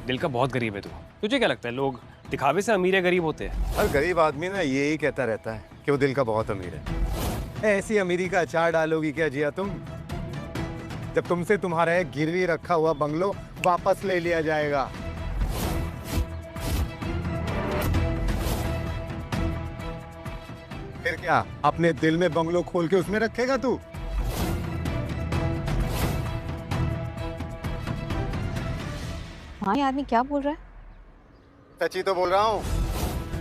दिल का बहुत गरीब है तू। तुझे क्या लगता है लोग दिखावे से अमीर या गरीब होते हैं? हर गरीब आदमी ना यही कहता रहता है कि वो दिल का बहुत अमीर है। ऐसी अमीरी का अचार डालोगी क्या जिया तुम, जब तुमसे तुम्हारा एक गिरवी रखा हुआ बंगलो वापस ले लिया जाएगा? फिर क्या अपने दिल में बंगलो खोल के उसमें रखेगा तू? हाँ, ये आदमी क्या बोल रहा है? सच्ची तो बोल रहा हूँ।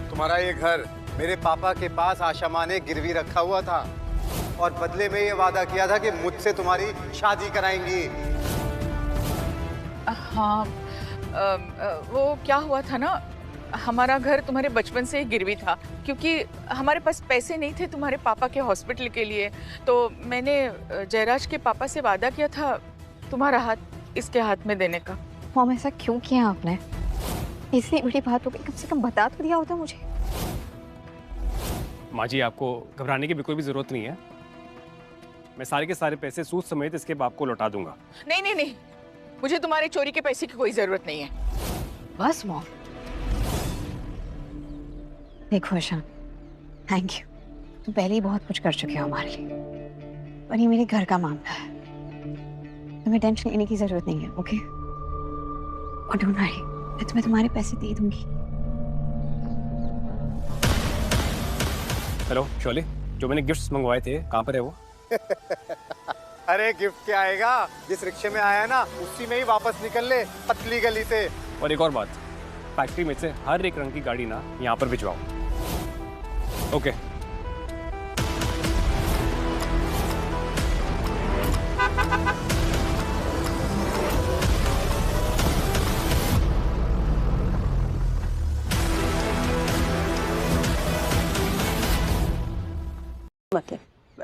तुम्हारा ये घर मेरे पापा के पास आशा माँ ने गिरवी रखा हुआ था और बदले में ये वादा किया था कि मुझसे तुम्हारी शादी कराएंगी। हाँ, वो क्या हुआ था ना, हमारा घर तुम्हारे बचपन से ही गिरवी था, क्योंकि हमारे पास पैसे नहीं थे तुम्हारे पापा के हॉस्पिटल के लिए। तो मैंने जयराज के पापा से वादा किया था तुम्हारा हाथ इसके हाथ में देने का। मॉम, ऐसा क्यों किया आपने? इतनी बड़ी बात हो गई, कम से कम बता तो दिया होता मुझे। माँ जी, आपको घबराने की बिल्कुल भी जरूरत नहीं है। मैं सारे के सारे पैसे सूद समेत इसके बाप को लौटा दूंगा। नहीं नहीं नहीं, मुझे तुम्हारे चोरी के पैसे की कोई जरूरत नहीं है। बस मॉम, देखो ईशान, थैंक यू। तुम पहले ही बहुत कुछ कर चुके हो हमारे लिए, और ये मेरे घर का मामला है। तुम्हें टेंशन लेने की जरूरत नहीं है, ओके? और डोंट वरी, मैं तुम्हें तुम्हारे पैसे दे दूंगी। हेलो शोले, जो मैंने गिफ्ट्स मंगवाए थे कहाँ पर है वो? अरे गिफ्ट क्या आएगा, जिस रिक्शे में आया ना उसी में ही वापस निकल ले, पतली गली से। और एक और बात, फैक्ट्री में से हर एक रंग की गाड़ी ना यहाँ पर भिजवाओ। ओके। मतलब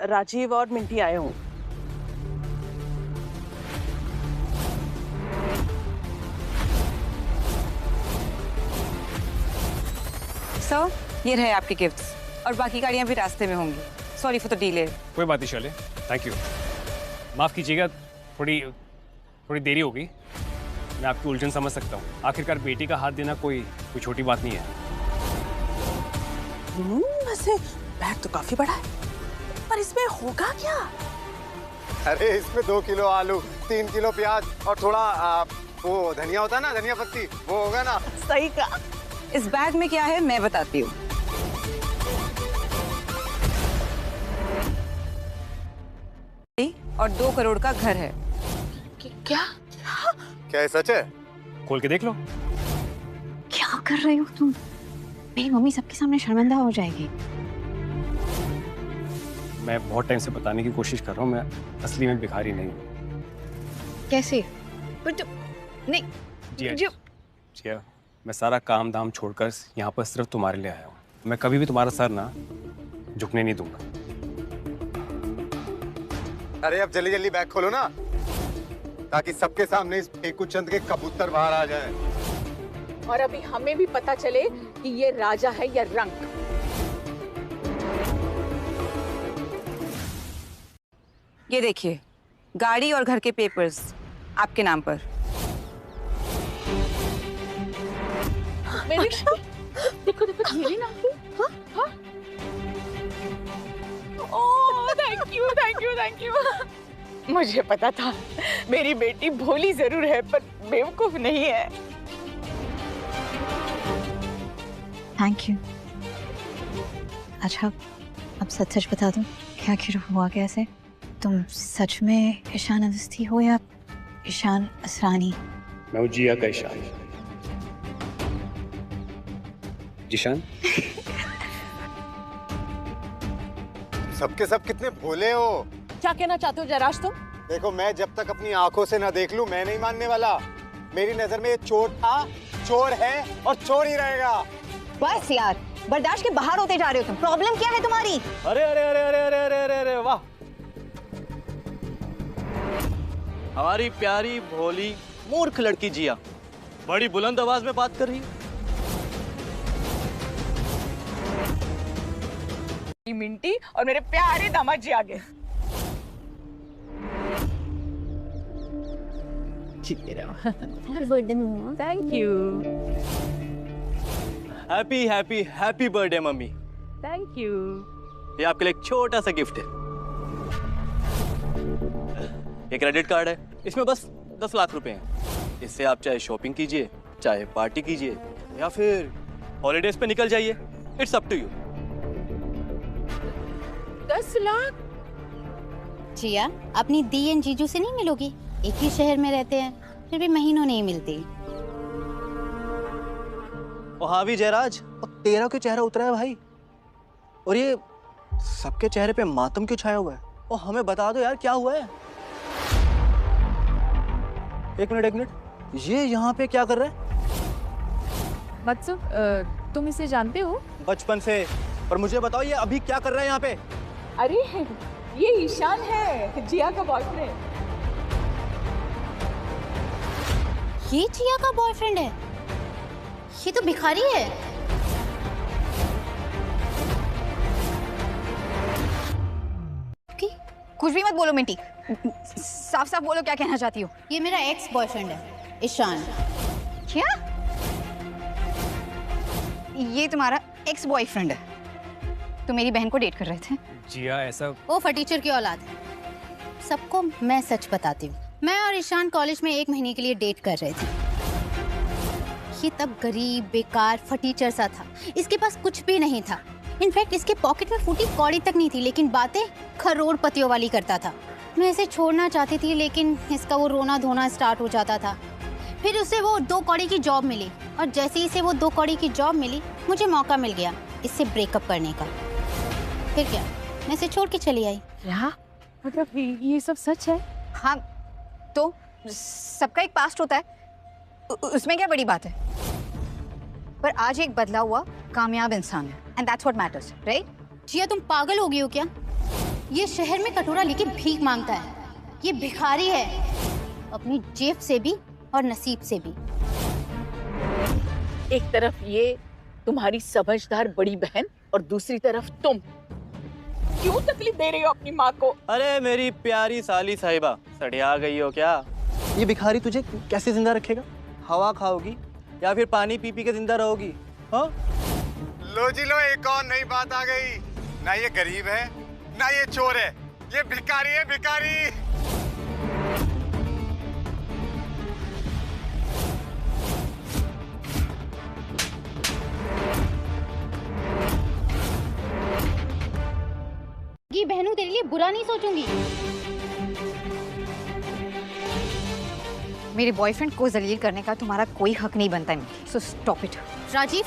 राजीव और मिंटी आए हों। सर, ये रहे आपके गिफ्ट्स और बाकी गाड़ियां भी रास्ते में होंगी। Sorry for the delay. कोई बात नहीं शोले, थैंक यू। माफ़ कीजिएगा, थोड़ी देरी हो गई। मैं आपकी उलझन समझ सकता हूँ। आखिरकार बेटी का हाथ देना कोई छोटी बात नहीं है। वैसे बैग तो काफी बड़ा है, पर इसमें होगा क्या? अरे इसमें 2 किलो आलू, 3 किलो प्याज और थोड़ा वो धनिया होता है ना, धनिया पत्ती, वो होगा ना। सही कहा। इस बैग में क्या है मैं बताती हूँ। और 2 करोड़ का घर है। क्या? क्या है, सच है? खोल के देख लो। क्या कर रहे हो तुम? मेरी मम्मी सबके सामने शर्मिंदा हो जाएगी। मैं बहुत टाइम से बताने की कोशिश कर रहा हूँ, मैं असली में भिखारी नहीं हूँ। कैसे? पर तो नहीं जिया, मैं सारा काम धाम छोड़कर यहाँ पर सिर्फ तुम्हारे लिए आया हूँ। मैं कभी भी तुम्हारा सर ना झुकने नहीं दूंगा। अरे अब जल्दी जल्दी बैग खोलो ना, ताकि सबके सामने इस फेकू चंद के कबूतर बाहर आ जाए। और अभी हमें भी पता चले कि ये राजा है या रंक। ये देखिए, गाड़ी और घर के पेपर्स आपके नाम पर। मेरी देखो देखो मेरी नाम हाँ oh thank you thank you thank you. मुझे पता था मेरी बेटी भोली जरूर है पर बेवकूफ नहीं है। Thank you. अच्छा अब सच सच बता दो, क्या आखिर हुआ कैसे? तुम सच में ईशान अवस्थी हो या ईशान असरानी? मैं हूँ जिया का ईशान। ईशान सबके सब कितने भोले हो। क्या कहना चाहते हो जयराज तुम? देखो मैं जब तक अपनी आंखों से ना देख लूं मैं नहीं मानने वाला। मेरी नजर में ये चोर था, चोर है और चोर ही रहेगा। बस यार, बर्दाश्त के बाहर होते जा रहे हो तुम। प्रॉब्लम क्या है तुम्हारी? अरे अरे अरे अरे अरे अरे अरे अरे वाह, हमारी प्यारी भोली मूर्ख लड़की जिया बड़ी बुलंद आवाज में बात कर रही है। मिंटी और मेरे प्यारे दामाद जी आगे। Thank you. Happy happy happy birthday mummy. Thank you. ये आपके लिए एक छोटा सा गिफ्ट है। ये क्रेडिट कार्ड है, इसमें बस 10 लाख रुपए हैं। इससे आप चाहे शॉपिंग कीजिए, चाहे पार्टी कीजिए या फिर हॉलीडेज पे निकल जाइए। It's up to you. 10 lakh? Jiya, अपनी दी एंड जीजू से नहीं मिलोगी? एक ही शहर में रहते हैं, फिर भी महीनों नहीं मिलती। ओ हाँ भी जयराज, और तेरा क्यों चेहरा उतरा है भाई? और ये सबके चेहरे पे मातम क्यों छाया हुआ है? और हमें बता दो यार क्या हुआ है? एक मिनट, ये यहाँ पे क्या कर रहा है? बच्चों, तुम इसे जानते हो? बचपन से। पर मुझे बताओ ये अभी क्या कर रहा है यहाँ पे? अरे ये ईशान है, जिया का बॉयफ्रेंड। ये जिया का बॉयफ्रेंड है? ये तो भिखारी है। कुछ भी मत बोलो मिंटी, साफ साफ बोलो क्या कहना चाहती हो। ये मेरा एक्स बॉयफ्रेंड है, ईशान। क्या? ये तुम्हारा एक्स बॉयफ्रेंड है? तो मेरी बहन को डेट कर रहे थे? जिया ऐसा? वो फटीचर की औलाद है। सबको मैं सच बताती हूँ, मैं और ईशान कॉलेज में 1 महीने के लिए डेट कर रहे थे। ये तब गरीब बेकार फटीचर सा था, इसके पास कुछ भी नहीं था। इनफैक्ट इसके पॉकेट में फूटी कौड़ी तक नहीं थी, लेकिन बातें करोड़पतियों वाली करता था। मैं इसे छोड़ना चाहती थी, लेकिन इसका वो रोना धोना स्टार्ट हो जाता था। फिर उसे वो 2 कौड़ी की जॉब मिली, और जैसे ही इसे वो 2 कौड़ी की जॉब मिली, मुझे मौका मिल गया इससे ब्रेकअप करने का। फिर क्या, मैं इसे छोड़ के चली आई। क्या मतलब ये सब सच है? हाँ, तो सबका एक पास्ट होता है, उसमें क्या बड़ी बात है? पर आज एक बदला हुआ कामयाब इंसान है, and that's what matters, right? Jiya, तुम पागल हो गई हो क्या? ये शहर में कटोरा लेके भीख मांगता है। ये भिखारी है, अपनी जेब से भी और नसीब से भी। एक तरफ ये तुम्हारी समझदार बड़ी बहन और दूसरी तरफ तुम। क्यों तकलीफ दे रही हो अपनी माँ को? अरे मेरी प्यारी साली साहिबा, सड़िया गई हो क्या? ये भिखारी तुझे कैसे जिंदा रखेगा? हवा खाओगी या फिर पानी पी पी के जिंदा रहोगी? हाँ? लो जी लो, एक और नई बात आ गई। ना ये गरीब है ना ये चोर है, ये भिखारी है, भिखारी। ये बहनों तेरे लिए बुरा नहीं सोचूंगी। मेरे बॉयफ्रेंड को जलील करने का तुम्हारा कोई हक नहीं बनता है, सो स्टॉप इट। राजीव,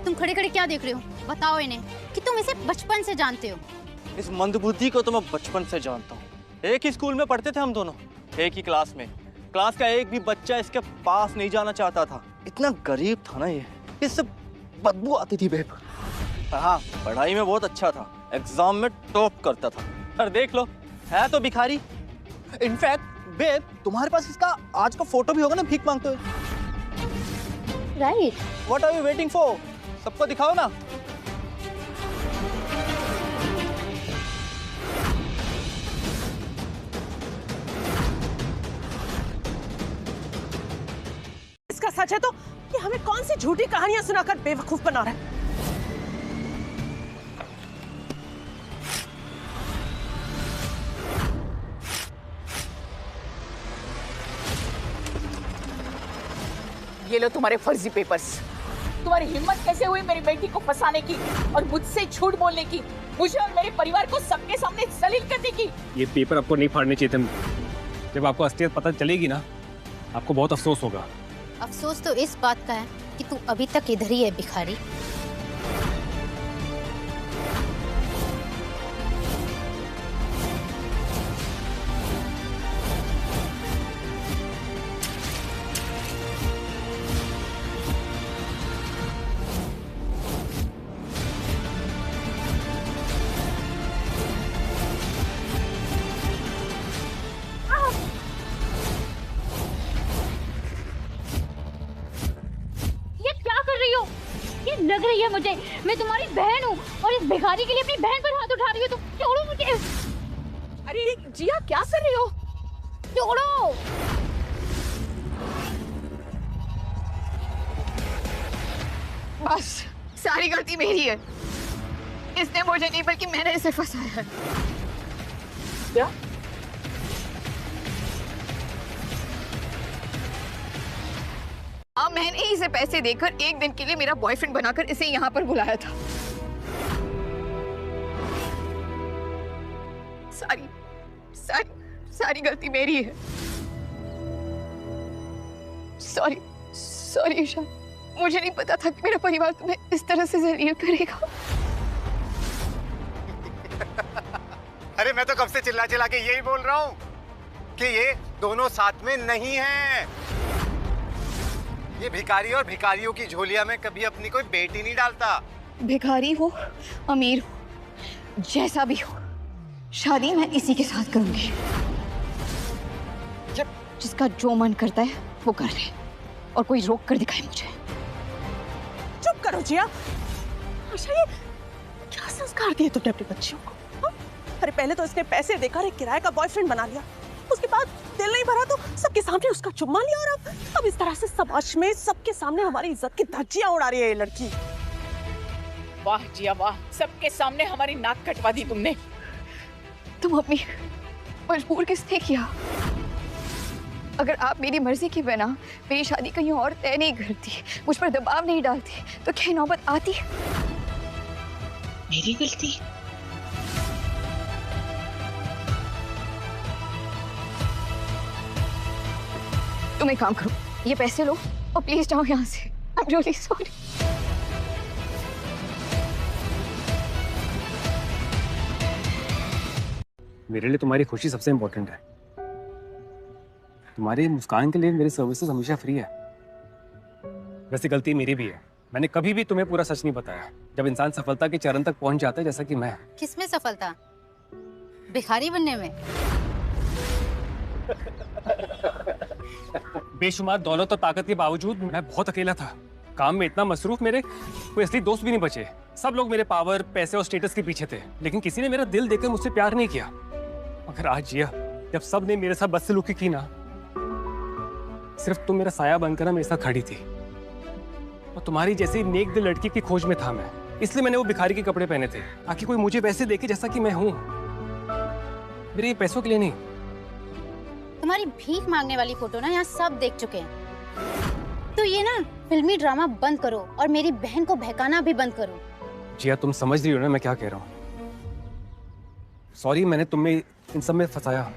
तुम खड़े खड़े क्या देख रहे हो? बताओ इन्हें कि तुम इसे बचपन से जानते हो। इस मंदबुद्धि को तो मैं बचपन से जानता हूँ। एक ही स्कूल में पढ़ते थे हम दोनों, एक ही क्लास में। क्लास का एक भी बच्चा इसके पास नहीं जाना चाहता था। इतना गरीब था ना ये, इससे बदबू आती थी बेब। हाँ, पढ़ाई में बहुत अच्छा था, एग्जाम में टॉप करता था। और देख लो, है तो भिखारी। इनफैक्ट बेब, तुम्हारे पास इसका आज का फोटो भी होगा ना भीख मांगते हुए। Right. What are you waiting for? सबको दिखाओ ना। इसका सच है तो ये हमें कौन सी झूठी कहानियां सुनाकर बेवकूफ बना रहा है। ये लो तुम्हारे फर्जी पेपर्स। तुम्हारी हिम्मत कैसे हुई मेरी बेटी को फंसाने की और मुझसे झूठ बोलने की, मुझे और मेरे परिवार को सबके सामने जलील करने की। ये पेपर आपको नहीं फाड़ने चाहिए थे। जब आपको असलियत पता चलेगी ना, आपको बहुत अफसोस होगा। अफसोस तो इस बात का है कि तू अभी तक इधर ही है भिखारी। लग रही है मुझे, मैं तुम्हारी बहन हूँ और इस भिखारी के लिए अपनी बहन पर हाथ उठा रही हो। तुम छोड़ो मुझे। अरे जिया क्या कर रही हो? छोड़ो। बस सारी गलती मेरी है। इसने मुझे नहीं बल्कि मैंने इसे फंसाया है। क्या? मैंने इसे पैसे देकर एक दिन के लिए मेरा बॉयफ्रेंड बनाकर इसे यहाँ पर बुलाया था। सारी सारी सारी गलती मेरी है। सॉरी सॉरी ईशान, मुझे नहीं पता था कि मेरा परिवार तुम्हें इस तरह से जलील करेगा। अरे मैं तो कब से चिल्ला चिल्ला के यही बोल रहा हूँ कि ये दोनों साथ में नहीं हैं। ये भिखारी और भिखारियों की झोलिया में कभी अपनी कोई बेटी नहीं डालता। भिखारी हो अमीर हो जैसा भी हो, शादी मैं इसी के साथ करूंगी। जिसका जो मन करता है वो कर ले और कोई रोक कर दिखाए मुझे। चुप करो जिया। अच्छा ये क्या संस्कार दिए तुमने अपने बच्चियों को? अरे पहले तो इसने पैसे देकर एक किराए का बॉयफ्रेंड बना लिया, उसके बाद दिल नहीं भरा तो सबके सामने उसका चुम्मा लिया और अब इस तरह से समाज में सबके सामने हमारी इज्जत की धज्जियां उड़ा रही है ये लड़की। वाह जिया वाह, सबके सामने हमारी नाक कटवा दी तुमने। तुम अपनी मजबूर किसने किया? अगर आप मेरी मर्जी की बिना मेरी शादी कहीं और तय नहीं करती, मुझ पर दबाव नहीं डालती, तो क्या नौबत आती? मेरी गलती? तुम एक काम करो, ये पैसे लो और प्लीज जाओ यहाँ से। I'm really sorry. मेरे लिए तुम्हारी खुशी सबसे इम्पोर्टेंट है। तुम्हारी मुस्कान के लिए मेरी सर्विसेज हमेशा फ्री है। वैसे गलती मेरी भी है, मैंने कभी भी तुम्हें पूरा सच नहीं बताया। जब इंसान सफलता के चरण तक पहुंच जाता है, जैसा कि मैं। किसमें सफलता? भिखारी बनने में? बेशुमार दौलत और ताकत के बावजूद मैं बहुत अकेला था। काम में इतना मसरूफ, मेरे कोई असली दोस्त भी नहीं बचे। सब लोग मेरे पावर, पैसे और स्टेटस के पीछे थे, लेकिन किसी ने मेरा दिल देकर मुझसे प्यार नहीं किया। मगर आज जिया, जब सब ने मेरे साथ बदसलूकी की ना, सिर्फ तुम मेरा साया बनकर मेरे साथ खड़ी थी। और तुम्हारी जैसी नेक दिल लड़की की खोज में था मैं। इसलिए मैंने वो भिखारी के कपड़े पहने थे, ताकि कोई मुझे वैसे देखे जैसा कि मैं हूँ। मेरे ये पैसों के लिए नहीं। तुम्हारी भीख मांगने वाली फोटो ना यहाँ सब देख चुके हैं। तो ये ना फिल्मी ड्रामा बंद करो और मेरी बहन को बहकाना भी बंद करो। जिया, तुम समझ रही हो ना मैं क्या कह रहा हूँ? सॉरी, मैंने तुम्हें इन सब में फंसाया।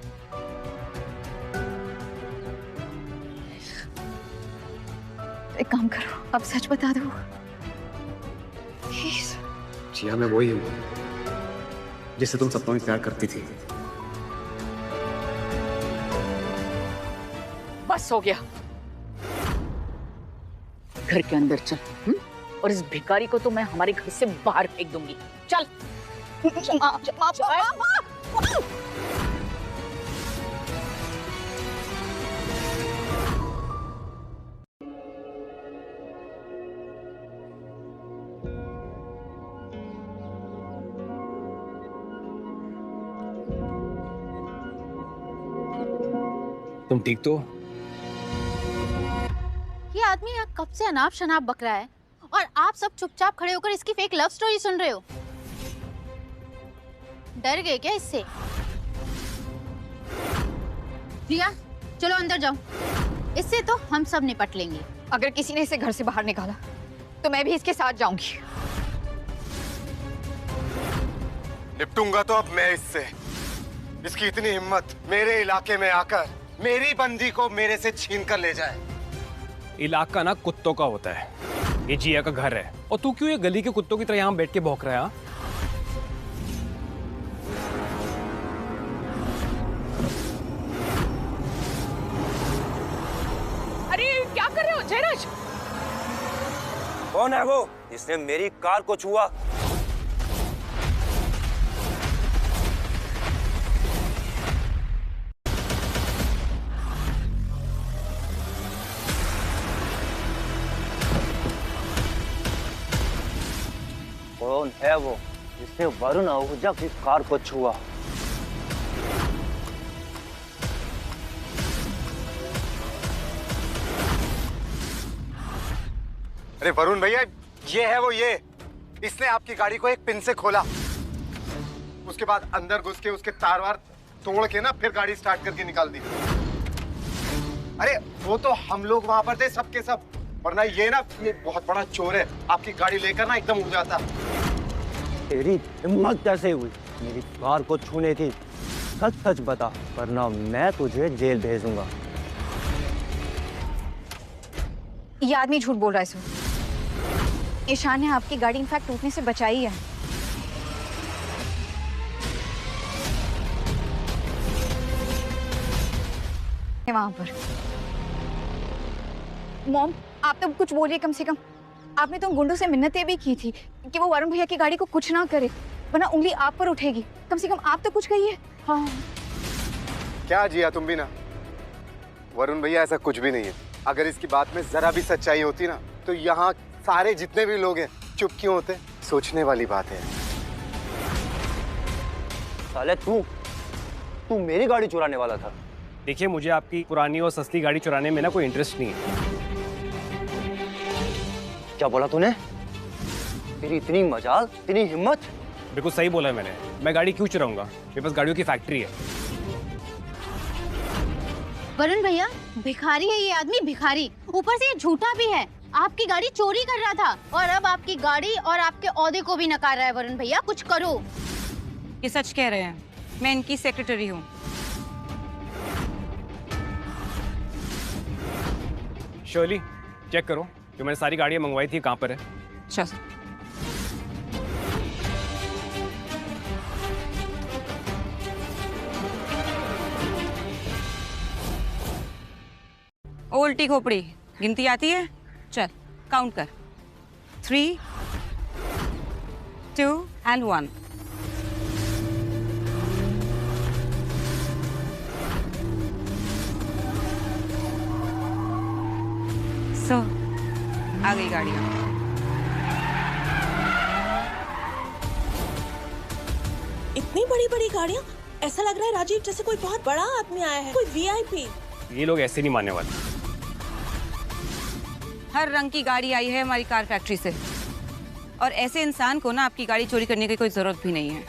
एक काम करो, अब सच बता दो। प्लीज। जिया, मैं वही हूँ जिससे तुम सपनों में प्यार करती थी। बस हो गया, घर के अंदर चल। और इस भिखारी को तो मैं हमारे घर से बाहर फेंक दूंगी। चल। तुम ठीक तो? ये आदमी यहाँ कब से अनाप शनाप बक रहा है और आप सब चुपचाप खड़े होकर इसकी फेक लव स्टोरी सुन रहे हो। डर गए क्या इससे? रिया चलो अंदर जाओ, इससे तो हम सब निपट लेंगे। अगर किसी ने इसे घर से बाहर निकाला तो मैं भी इसके साथ जाऊंगी। निपटूंगा तो अब मैं इससे। इसकी इतनी हिम्मत मेरे इलाके में आकर मेरी बंदी को मेरे से छीन कर ले जाए। इलाका ना कुत्तों का होता है, ये जिया का घर है। और तू क्यों ये गली के कुत्तों की तरह यहाँ बैठ के भौंक रहा है? अरे क्या कर रहे हो जयराज? कौन है वो जिसने मेरी कार को छुआ? कौन है वो जिसने वरुण आहूजा की कार को छुआ? अरे वरुण भैया, ये है वो, ये इसने आपकी गाड़ी को एक पिन से खोला, उसके बाद अंदर घुस के उसके तार वार तोड़ के ना फिर गाड़ी स्टार्ट करके निकाल दी। अरे वो तो हम लोग वहां पर थे सबके सब, वरना ये ना ये बहुत बड़ा चोर है, आपकी गाड़ी लेकर ना एकदम उड़ जाता। तेरी हिम्मत कैसे हुई मेरी कार को छूने की? सच सच बता, वरना मैं तुझे जेल भेजूंगा। ये आदमी झूठ बोल रहा है सर। ईशान ने आपकी गाड़ी इनफैक्ट टूटने से बचाई है। वहां पर मॉम, आप तो कुछ बोलिए कम से कम। आपने तो गुंडों से मिन्नतें भी की थी कि वो वरुण भैया की गाड़ी को कुछ ना करे, वरना उंगली आप पर उठेगी। कम से कम आप तो कुछ कहिए। हाँ क्या जिया तुम भी ना, वरुण भैया ऐसा कुछ भी नहीं है। अगर इसकी बात में जरा भी सच्चाई होती ना तो यहाँ सारे जितने भी लोग हैं चुप क्यों होते? सोचने वाली बात है। साले तू मेरी गाड़ी चुराने वाला था। देखिए, मुझे आपकी पुरानी और सस्ती गाड़ी चुराने में ना कोई इंटरेस्ट नहीं है। क्या बोला तूने? तेरी इतनी मजाल, इतनी हिम्मत? बिल्कुल सही बोला है मैंने। मैं गाड़ी क्यों चुराऊंगा? मेरे पास गाड़ियों की फैक्ट्री है। वरुण भैया भिखारी है ये आदमी, भिखारी। ऊपर से ये झूठा भी है। आपकी गाड़ी चोरी कर रहा था और अब आपकी गाड़ी और आपके ओहदे को भी नकार रहा है। वरुण भैया कुछ करो। ये सच कह रहे हैं, मैं इनकी सेक्रेटरी हूँ। शर्ली, चेक करो जो मैंने सारी गाड़ियां मंगवाई थी कहाँ पर है। अच्छा। उल्टी खोपड़ी गिनती आती है? चल काउंट कर। 3, 2 and 1। सो आ गई गाड़ियाँ। इतनी बड़ी बड़ी गाड़ियाँ, ऐसा लग रहा है राजीव जैसे कोई बहुत बड़ा आदमी आया है, कोई वीआईपी। ये लोग ऐसे नहीं मानने वाले। हर रंग की गाड़ी आई है हमारी कार फैक्ट्री से, और ऐसे इंसान को ना आपकी गाड़ी चोरी करने की कोई जरूरत भी नहीं है।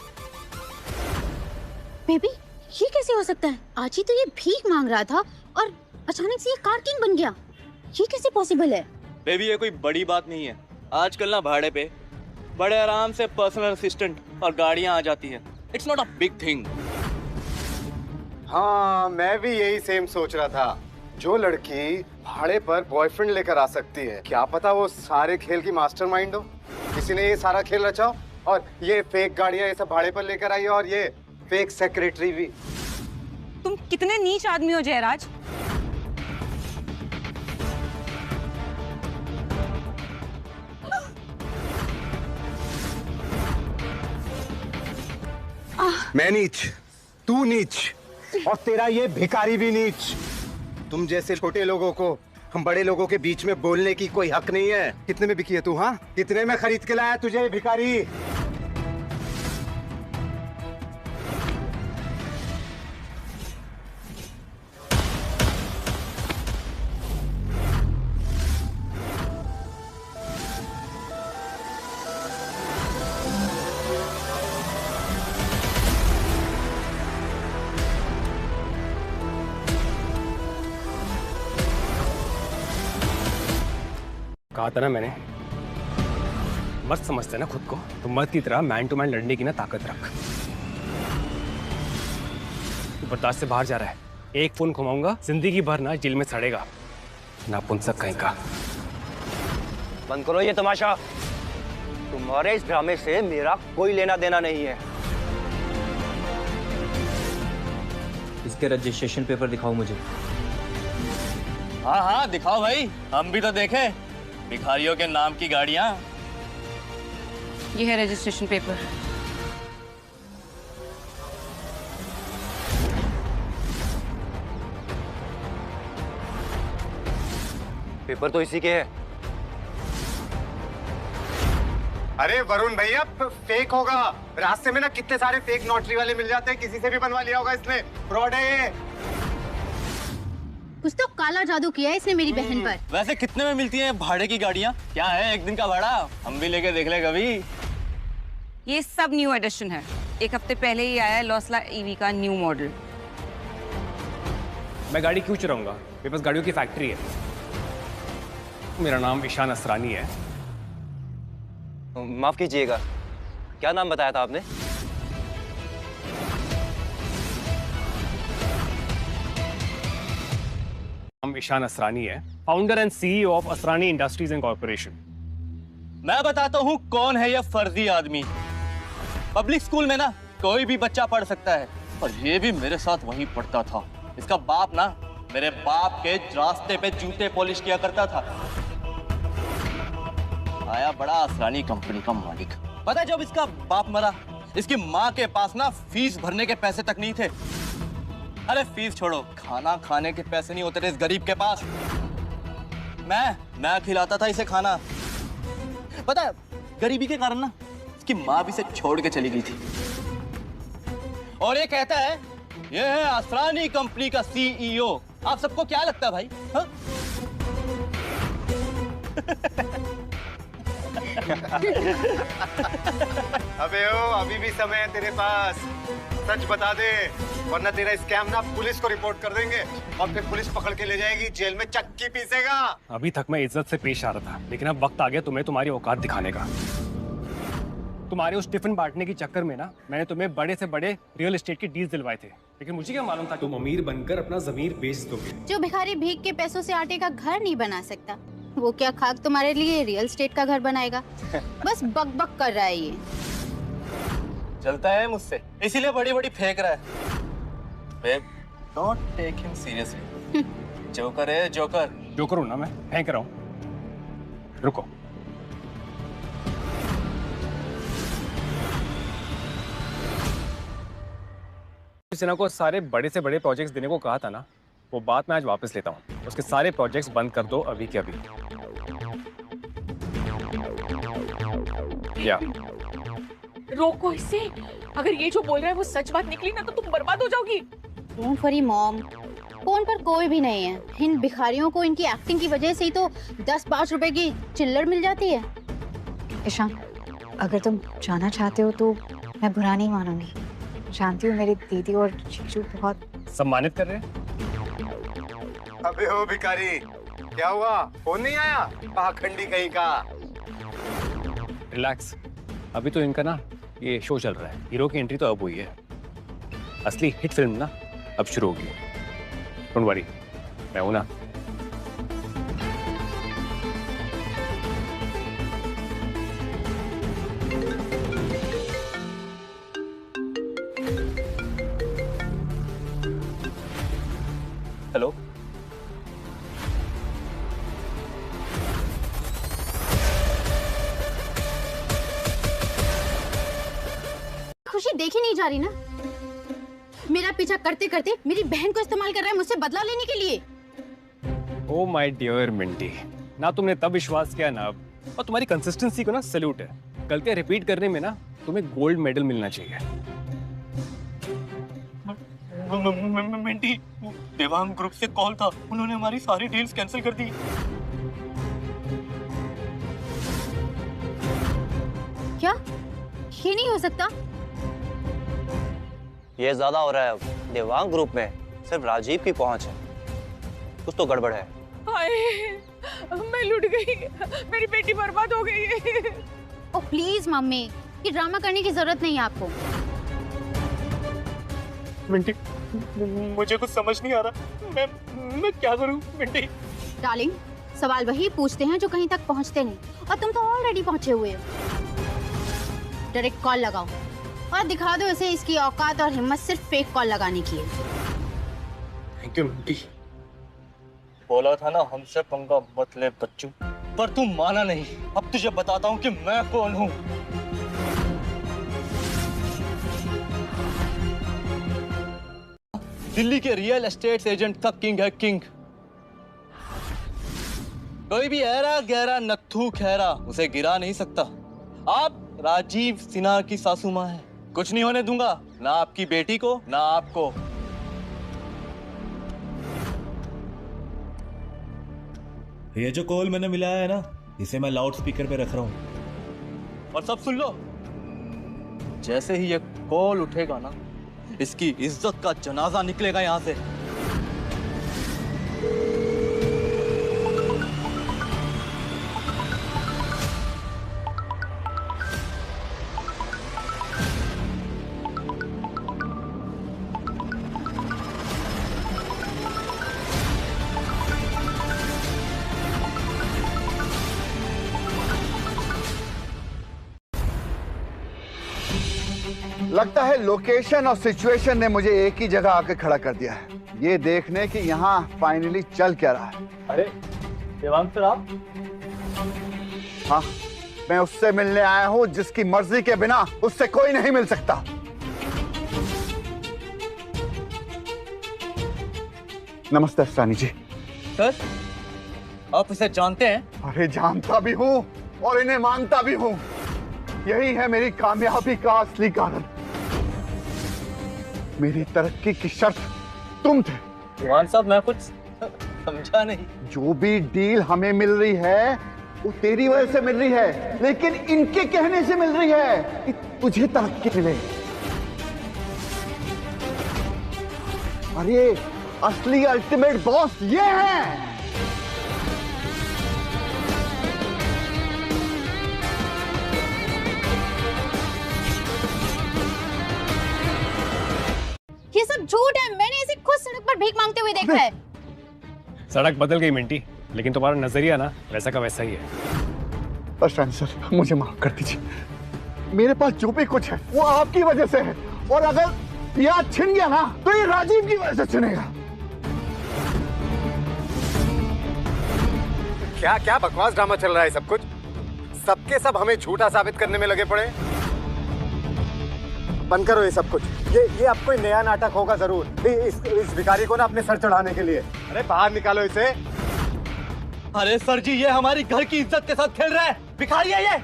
बेबी ये कैसे हो सकता है? आज ही तो ये भीख मांग रहा था और अचानक से ये कार किंग बन गया। ये कैसे पॉसिबल है? बेबी ये कोई बड़ी बात नहीं है। आजकल ना भाड़े पे बड़े आराम से पर्सनल असिस्टेंट और गाड़ियां आ जाती हैं। It's not a big thing. हाँ, मैं भी यही सेम सोच रहा था। जो लड़की भाड़े पर बॉयफ्रेंड लेकर आ सकती है, क्या पता वो सारे खेल की मास्टरमाइंड हो। किसी ने ये सारा खेल रचा हो और ये फेक गाड़ियां ये सब भाड़े पर लेकर आई और ये फेक सेक्रेटरी भी। तुम कितने नीच आदमी हो जयराज। मैं नीच, तू नीच और तेरा ये भिखारी भी नीच। तुम जैसे छोटे लोगों को हम बड़े लोगों के बीच में बोलने की कोई हक नहीं है। कितने में बिकी है तू? हाँ, कितने में खरीद के लाया तुझे ये भिखारी? कहा था ना मैंने, मत समझते ना खुद को, तो मर्द की तरह मैन टू मैन लड़ने की ना ताकत रख। तू बर्दाश्त से बाहर जा रहा है, एक फोन घुमाऊंगा जिंदगी भर ना जेल में सड़ेगा, ना पुंसक कहीं का। बंद करो ये तमाशा। तुम्हारे इस ड्रामे से मेरा कोई लेना देना नहीं है। इसके रजिस्ट्रेशन पेपर दिखाओ मुझे। हाँ हाँ दिखाओ भाई, हम भी तो देखें भिखारियों के नाम की गाड़ियां। ये है रजिस्ट्रेशन पेपर। पेपर तो इसी के है। अरे वरुण भैया, फेक होगा। रास्ते में ना कितने सारे फेक नोटरी वाले मिल जाते हैं, किसी से भी बनवा लिया होगा इसने। फ्रॉड है ये। कुछ तो काला जादू किया है इसने मेरी बहन पर। वैसे कितने में मिलती हैं भाड़े की गाड़ियां? क्या है एक दिन का भाड़ा? हम भी लेके देख ले कभी। ये सब न्यू एडिशन है, एक हफ्ते पहले ही आया है लॉसला ईवी का न्यू मॉडल। मैं गाड़ी क्यों चलाऊंगा? मेरे पास गाड़ियों की फैक्ट्री है। मेरा नाम ईशान असरानी है। माफ कीजिएगा, क्या नाम बताया था आपने? नाम ईशान असरानी है, founder and CEO of Asrani industries and corporation. मैं बताता हूँ कौन है यह फर्जी आदमी। पब्लिक स्कूल में ना कोई भी बच्चा पढ़ सकता है, और ये भी मेरे साथ वहीं पढ़ता था। इसका बाप ना मेरे बाप के रास्ते पे जूते पॉलिश किया करता था। आया बड़ा असरानी कंपनी का मालिक। पता है जब इसका बाप मरा, इसकी माँ के पास ना फीस भरने के पैसे तक नहीं थे। अरे फीस छोड़ो, खाना खाने के पैसे नहीं होते थे इस गरीब के पास। मैं खिलाता था इसे खाना। पता है गरीबी के कारण ना इसकी माँ भी इसे छोड़ के चली गई थी। और ये कहता है ये है असरानी कंपनी का सीईओ। आप सबको क्या लगता है भाई? हाँ? अबे ओ, अभी भी समय है तेरे पास। सच बता दे, वरना तेरा स्कैम ना पुलिस को रिपोर्ट कर देंगे, और फिर पुलिस पकड़ के ले जाएगी, जेल में चक्की पीसेगा। अभी तक मैं इज्जत से पेश आ रहा था, लेकिन अब वक्त आ गया तुम्हें तुम्हारी औकात दिखाने का। तुम्हारे उस टिफिन बांटने के चक्कर में ना मैंने तुम्हें बड़े से बड़े रियल एस्टेट की डील दिलवाए थे, लेकिन मुझे क्या मालूम था तुम अमीर बनकर अपना जमीर बेच दोगे। जो भिखारी भीख के पैसों से आटे का घर नहीं बना सकता, वो क्या खाक तुम्हारे लिए रियल एस्टेट का घर बनाएगा? बस बक बक कर रहा है ये। चलता है मुझसे, इसीलिए बड़ी बड़ी फेंक रहा है। Babe, don't take him seriously. Joker है जोकर। जोकर हूं ना मैं, फेंक रहा हूं। रुको, सिन्हा को सारे बड़े से बड़े प्रोजेक्ट्स देने को कहा था ना, वो बात मैं आज वापस लेता हूँ। उसके सारे प्रोजेक्ट्स बंद कर दो अभी के अभी। या रोको इसे। अगर ये जो बोल रहा है वो सच बात निकली ना तो तुम बर्बाद हो जाओगी। डोंट वरी मॉम, फोन पर कोई भी नहीं है। इन भिखारियों को इनकी एक्टिंग की वजह से ही तो 10-5 रुपए की चिल्लर मिल जाती है। ईशान, अगर तुम जाना चाहते हो तो मैं बुरा नहीं मानूंगी। जानती हूँ मेरी दीदी और जीजू बहुत सम्मानित कर रहे हैं। अबे ओ भिखारी, क्या हुआ? फोन नहीं आया? पाखंडी कहीं का। रिलैक्स, अभी तो इनका ना ये शो चल रहा है। हीरो की एंट्री तो अब हुई है, असली हिट फिल्म ना अब शुरू होगी। डोंट वरी, मैं हूं ना। हेलो, खुशी देखी नहीं जा रही ना? मेरा पीछा करते करते मेरी बहन को इस्तेमाल कर रहा है मुझसे बदला लेने के लिए। ओ माय डियर मिंटी, ना तुमने तब विश्वास किया ना अब, और तुम्हारी कंसिस्टेंसी को ना सैल्यूट है। गलतियां रिपीट करने में ना तुम्हें गोल्ड मेडल मिलना चाहिए। मिंटी, देवांग ग्रुप से कॉल था, उन्होंने हमारी सारी डील्स कैंसिल कर दी। क्या? ये नहीं हो सकता। ये ज्यादा हो रहा है अब। देवांग ग्रुप में सिर्फ राजीव की पहुंच है, कुछ तो गड़बड़ है। हाय, मैं लुट गई, मेरी बेटी बर्बाद हो गई है। ओ प्लीज मम्मी, ये ड्रामा करने की जरूरत नहीं है आपको। मिंटी, मुझे कुछ समझ नहीं आ रहा, मैं क्या करूं मिंटी? डार्लिंग, सवाल वही पूछते हैं जो कहीं तक पहुंचते नहीं, और तुम तो ऑलरेडी पहुंचे हुए हो। डायरेक्ट कॉल लगाओ और दिखा दो इसे इसकी औकात और हिम्मत सिर्फ फेक कॉल लगाने की है। Thank you Minty. बोला था ना हमसे पंगा मत ले बच्चू, पर तू माना नहीं। अब तुझे बताता हूँ कि मैं कौन हूँ। दिल्ली के रियल एस्टेट एजेंट का किंग है किंग। कोई भी ऐरा गहरा नत्थू खैरा उसे गिरा नहीं सकता। आप राजीव सिन्हा की सासू माँ है, कुछ नहीं होने दूंगा, ना आपकी बेटी को ना आपको। ये जो कॉल मैंने मिलाया है ना, इसे मैं लाउड स्पीकर पे रख रहा हूँ। और सब सुन लो, जैसे ही ये कॉल उठेगा ना, इसकी इज्जत का जनाजा निकलेगा यहाँ से। लगता है लोकेशन और सिचुएशन ने मुझे एक ही जगह आके खड़ा कर दिया है, ये देखने कि यहाँ फाइनली चल क्या रहा है। अरे देवांग सर आप? हाँ, मैं उससे मिलने आया हूँ जिसकी मर्जी के बिना उससे कोई नहीं मिल सकता। नमस्ते अस्तानी जी। सर, आप इसे जानते हैं? अरे जानता भी हूँ और इन्हें मानता भी हूँ। यही है मेरी कामयाबी का असली कारण। मेरी तरक्की की शर्त तुम थे। देवान साहब, मैं कुछ समझा नहीं। जो भी डील हमें मिल रही है वो तेरी वजह से मिल रही है, लेकिन इनके कहने से मिल रही है कि तुझे तरक्की मिले। अरे असली अल्टीमेट बॉस ये है। ये सब झूठ है, मैंने इसे खुद सड़क पर भीख मांगते हुए देखा है। सड़क बदल गई मिंटी, लेकिन तुम्हारा नजरिया ना वैसा का वैसा ही है। अस्तानी सर, मुझे माफ कर दीजिए। मेरे पास जो भी कुछ है वो आपकी वजह से है, और अगर यह छिन गया ना तो ये राजीव की वजह से छिनेगा। क्या क्या बकवास ड्रामा चल रहा है सब कुछ? सबके सब हमें झूठा साबित करने में लगे पड़े। बंद करो ये सब कुछ। ये अब कोई नया नाटक होगा जरूर इस भिखारी को ना अपने सर चढ़ाने के लिए। अरे बाहर निकालो इसे। अरे सर जी, ये हमारी घर की इज्जत के साथ खेल रहा है। भिखारी है ये।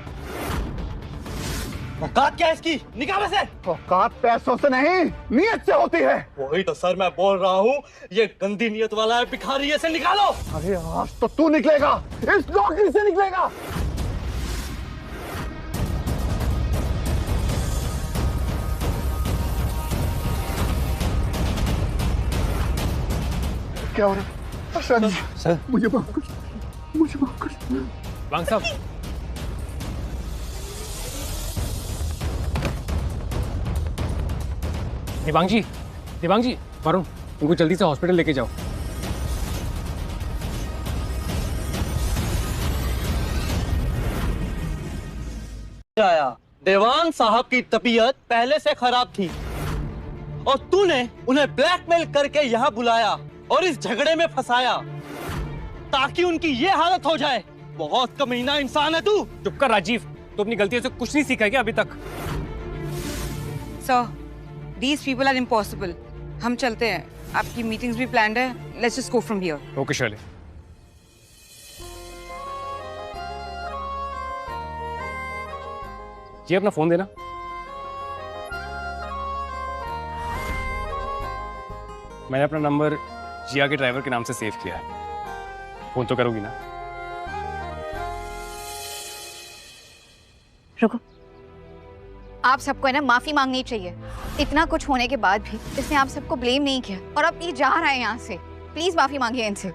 औकात क्या है इसकी? निकाल इसे। औकात पैसों से नहीं, नियत से होती है। वही तो सर मैं बोल रहा हूँ, ये गंदी नियत वाला है भिखारी, इसे निकालो। अरे आज तो तू निकलेगा, इस नौकरी से निकलेगा। क्या हो रहा है? सर, मुझे माफ कर, मुझे माफ कर। वांग साहब, दिवांग जी, वरुण, उनको जल्दी से हॉस्पिटल लेके जाओ। आया। देवान साहब की तबीयत पहले से खराब थी और तूने उन्हें ब्लैकमेल करके यहाँ बुलाया और इस झगड़े में फंसाया ताकि उनकी ये हालत हो जाए। बहुत कमीना इंसान है तू। चुप कर राजीव, तू अपनी गलतियों से कुछ नहीं सीखा क्या अभी तक? Sir, these people are impossible. हम चलते हैं, आपकी मीटिंग्स भी प्लान्ड है। Let's just go from here. Okay Shaily. ये अपना फोन देना। मैंने अपना नंबर जिया के ड्राइवर के नाम से सेव किया है। फोन तो करोगी ना? रुको, आप सबको है ना माफी मांगनी चाहिए। इतना कुछ होने के बाद भी इसने आप सबको ब्लेम नहीं किया और अब ये जा रहा है यहाँ से। प्लीज माफी मांगिए इनसे।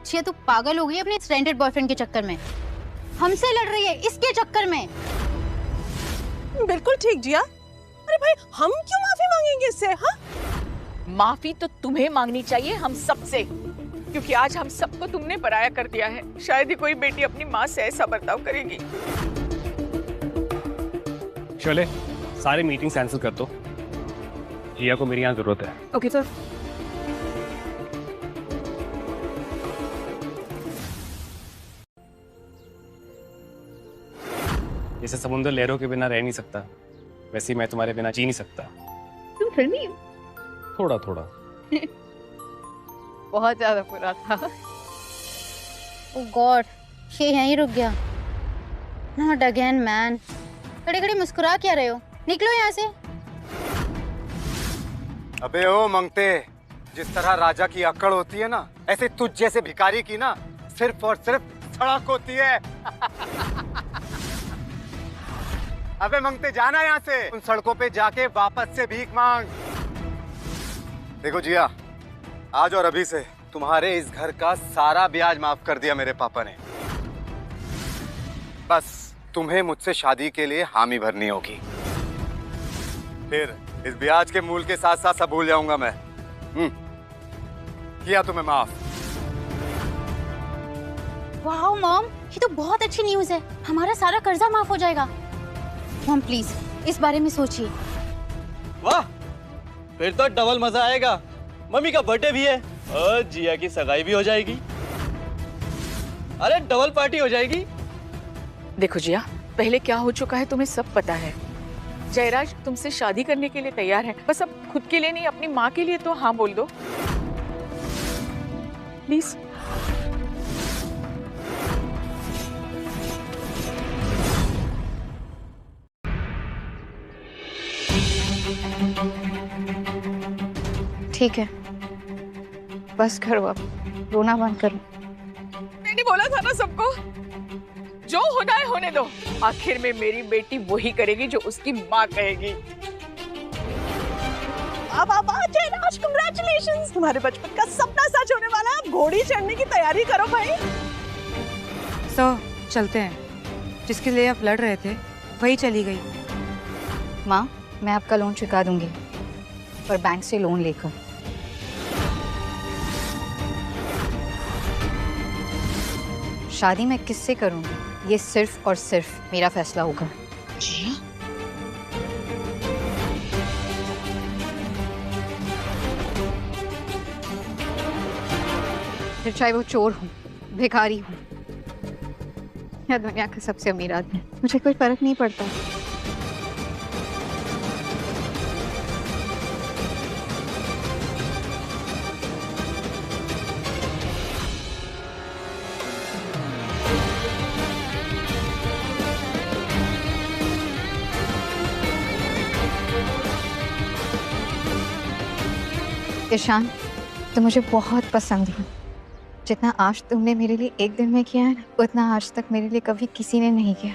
जिया तू पागल हो गई अपने रेंटेड बॉयफ्रेंड के चक्कर में। हमसे लड़ रही है इसके चक्कर में। बिल्कुल ठीक जिया। अरे भाई हम क्यों माफी मांगेंगे इससे? हाँ, माफी तो तुम्हें मांगनी चाहिए हम सबसे, क्योंकि आज हम सबको तुमने पराया कर दिया है। शायद ही कोई बेटी अपनी माँ से ऐसा बर्ताव करेगी। शोले, सारे मीटिंग कैंसिल कर दो। जिया को मेरी यहाँ जरूरत है। Okay sir. जैसे समुद्र लहरों के बिना रह नहीं सकता, वैसे ही मैं तुम्हारे बिना जी नहीं सकता। तुम फिल्मी हो? थोड़ा थोड़ा। बहुत ज्यादा बुरा था। ओह गॉड, ये यहीं रुक गया। Not again man. खड़े खड़े मुस्कुरा क्या रहे हो? निकलो यहाँ से। अबे ओ मंगते, जिस तरह राजा की अक्कड़ होती है ना, ऐसे तुझ जैसे भिखारी की ना सिर्फ और सिर्फ सड़क होती है। अबे मंगते, जाना यहाँ से। उन सड़कों पे जाके वापस से भीख मांग। देखो जिया, आज और अभी से तुम्हारे इस घर का सारा ब्याज माफ कर दिया मेरे पापा ने। बस तुम्हें मुझसे शादी के लिए हामी भरनी होगी, फिर इस ब्याज के मूल के साथ साथ सब भूल जाऊंगा मैं। किया तुम्हें माफ। वाह मॉम, ये तो बहुत अच्छी न्यूज़ है। हमारा सारा कर्जा माफ हो जाएगा। मॉम प्लीज इस बारे में सोचिए। वाह, फिर तो डबल मजा आएगा। मम्मी का बर्थडे भी है और जिया की सगाई भी हो जाएगी। अरे डबल पार्टी हो जाएगी। देखो जिया, पहले क्या हो चुका है तुम्हें सब पता है। जयराज तुमसे शादी करने के लिए तैयार है। बस अब खुद के लिए नहीं, अपनी माँ के लिए तो हाँ बोल दो प्लीज। ठीक है, बस करो अब, रोना बंद करो। मैंने बोला था ना सबको, जो होना है होने दो। आखिर में मेरी बेटी वही करेगी जो उसकी माँ कहेगी। अब जयराज, कांग्रेचुलेशंस, तुम्हारे बचपन का सपना सच होने वाला है। अब घोड़ी चढ़ने की तैयारी करो भाई। तो चलते हैं। जिसके लिए आप लड़ रहे थे वही चली गई। माँ, मैं आपका लोन चुका दूंगी, पर बैंक से लोन लेकर। शादी मैं किससे करूंगी, ये सिर्फ और सिर्फ मेरा फैसला होगा। फिर चाहे वो चोर हो, भिखारी हो या दुनिया का सबसे अमीर आदमी, मुझे कोई फर्क नहीं पड़ता। ईशान, तुम मुझे बहुत पसंद हो। जितना आज तुमने मेरे लिए एक दिन में किया है ना, उतना आज तक मेरे लिए कभी किसी ने नहीं किया।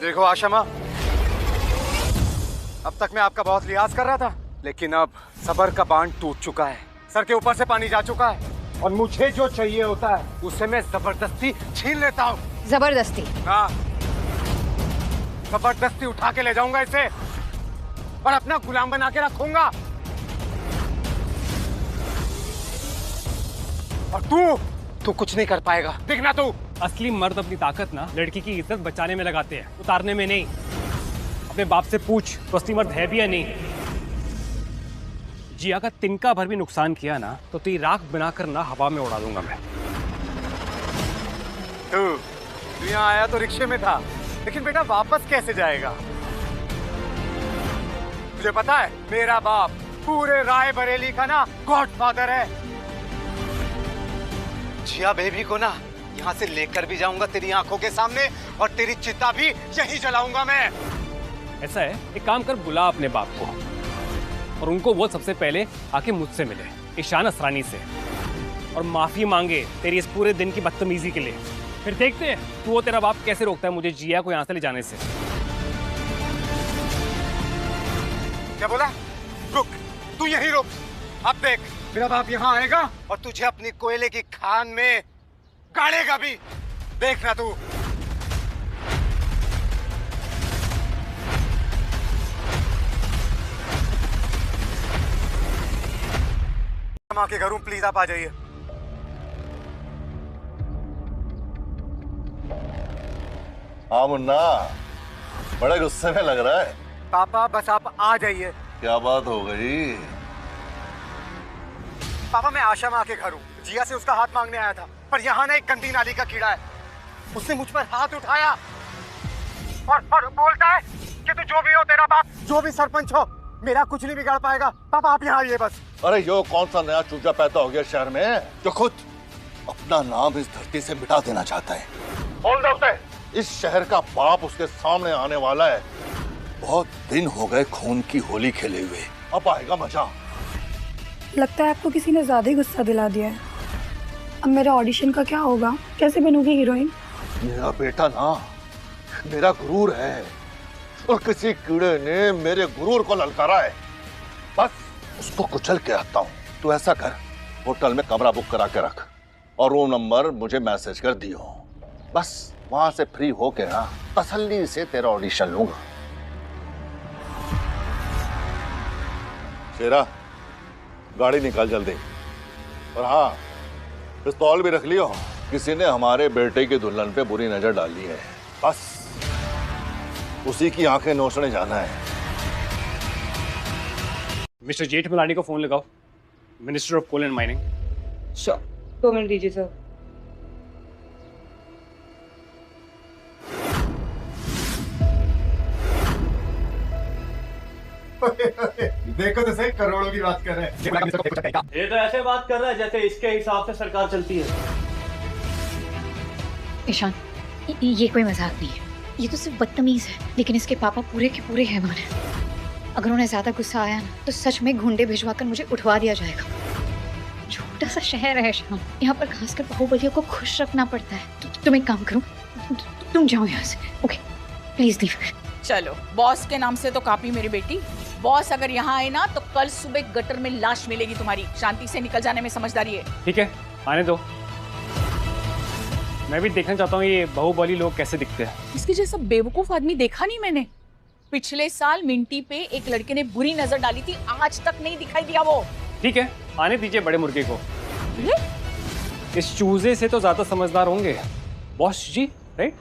देखो आशमा, अब तक मैं आपका बहुत लिहाज कर रहा था, लेकिन अब सबर का बांध टूट चुका है। सर के ऊपर से पानी जा चुका है और मुझे जो चाहिए होता है उसे मैं जबरदस्ती छीन लेता हूँ। जबरदस्ती? हाँ, जबरदस्ती उठा के ले जाऊंगा इसे और अपना गुलाम बना के रखूंगा। और तू कुछ नहीं कर पाएगा, दिखना तू। असली मर्द अपनी ताकत ना लड़की की इज्जत बचाने में लगाते हैं, उतारने में नहीं। अपने बाप से पूछ तो असली मर्द है भी या नहीं। जिया का तिनका भर भी नुकसान किया ना तो तेरी राख बनाकर ना हवा में उड़ा दूंगा मैं। तू यहाँ आया तो रिक्शे में था, लेकिन बेटा वापस कैसे जाएगा? तुझे पता है मेरा बाप पूरे राय बरेली का ना गॉडफादर है। जिया बेबी को ना यहाँ से लेकर भी जाऊंगा तेरी आंखों के सामने और तेरी चिता भी यहीं जलाऊंगा मैं। ऐसा है, एक काम कर, बुला अपने बाप को और उनको वो सबसे पहले आके मुझसे मिले, ईशान असरानी से, और माफी मांगे तेरी इस पूरे दिन की बदतमीजी के लिए। फिर देखते हैं तू वो तेरा बाप कैसे रोकता है मुझे जिया को यहाँ से ले जाने से। क्या बोला? रुक, तू यहीं रुक। अब देख, मेरा बाप यहाँ आएगा और तुझे अपनी कोयले की खान में गाड़ेगा भी। देखना तू। माँ के घर हूँ, प्लीज आप आ जाइए। हाँ मुन्ना, बड़े गुस्से में लग रहा है। पापा बस आप आ जाइए। क्या बात हो गई? पापा मैं आशा माँ के घर हूँ। जिया से उसका हाथ मांगने आया था, पर यहाँ ना एक गंदी नाली का कीड़ा है। उसने मुझ पर हाथ उठाया और बोलता है कि तू जो भी हो, तेरा बाप जो भी सरपंच हो, मेरा कुछ नहीं बिगाड़ पाएगा। पापा आप यहाँ आइए बस। अरे यो कौन सा नया चूजा पैदा हो गया शहर में जो खुद अपना नाम इस धरती से मिटा देना चाहता है? बोल दो, इस शहर का बाप उसके सामने आने वाला है। बहुत दिन हो गए खून की होली खेले हुए, अब आएगा मजा। लगता है आपको किसी ने ज्यादा ही गुस्सा दिला दिया है। अब मेरे ऑडिशन का क्या होगा? कैसे बनूंगी हीरोइन? मेरा बेटा ना मेरा गुरूर है, और किसी कीड़े ने मेरे गुरूर को ललकारा है। बस उसको कुचल के आता हूँ। तू ऐसा कर, होटल में कमरा बुक करा के रख और रूम नंबर मुझे मैसेज कर दियो। बस वहां से फ्री होके ना तसल्ली से तेरा ऑडिशन लूंगा। शेरा, गाड़ी निकाल जल्दी। और हाँ, पिस्तौल भी रख लियो, किसी ने हमारे बेटे की दुल्हन पे बुरी नजर डाली है। बस उसी की आंखें नोचने जाना है। मिस्टर जेठमलानी को फोन लगाओ, minister of coal and mining. Sure, 2 minute दीजिए सर। देखो तो सही, करोड़ों की बात कर रहे हैं। ये तो ऐसे बात कर रहा है जैसे इसके हिसाब से सरकार चलती है। ईशान, ये कोई मजाक नहीं है, ये तो सिर्फ बदतमीज है। लेकिन इसके पापा पूरे के पूरे हैवान हैं। अगर उन्हें ज्यादा गुस्सा आया ना तो सच में गुंडे भिजवाकर मुझे उठवा दिया जाएगा। छोटा सा शहर है ईशान, यहाँ पर खासकर बाहुबलियों को खुश रखना पड़ता है। तुम एक काम करो, तुम जाओ यहाँ से। Okay please leave. चलो, बॉस के नाम से तो कापी मेरी बेटी। बॉस अगर यहाँ आए ना तो कल सुबह गटर में लाश मिलेगी तुम्हारी। शांति से निकल जाने में समझदारी है। ठीक है, आने दो। मैं भी देखना चाहता हूँ ये बाहुबली लोग कैसे दिखते हैं। इसके जैसा बेवकूफ आदमी देखा नहीं मैंने। पिछले साल मिंटी पे एक लड़के ने बुरी नजर डाली थी, आज तक नहीं दिखाई दिया वो। ठीक है, आने दीजिए बड़े मुर्गे को। इस चूजे से तो ज्यादा समझदार होंगे बॉस जी, राइट?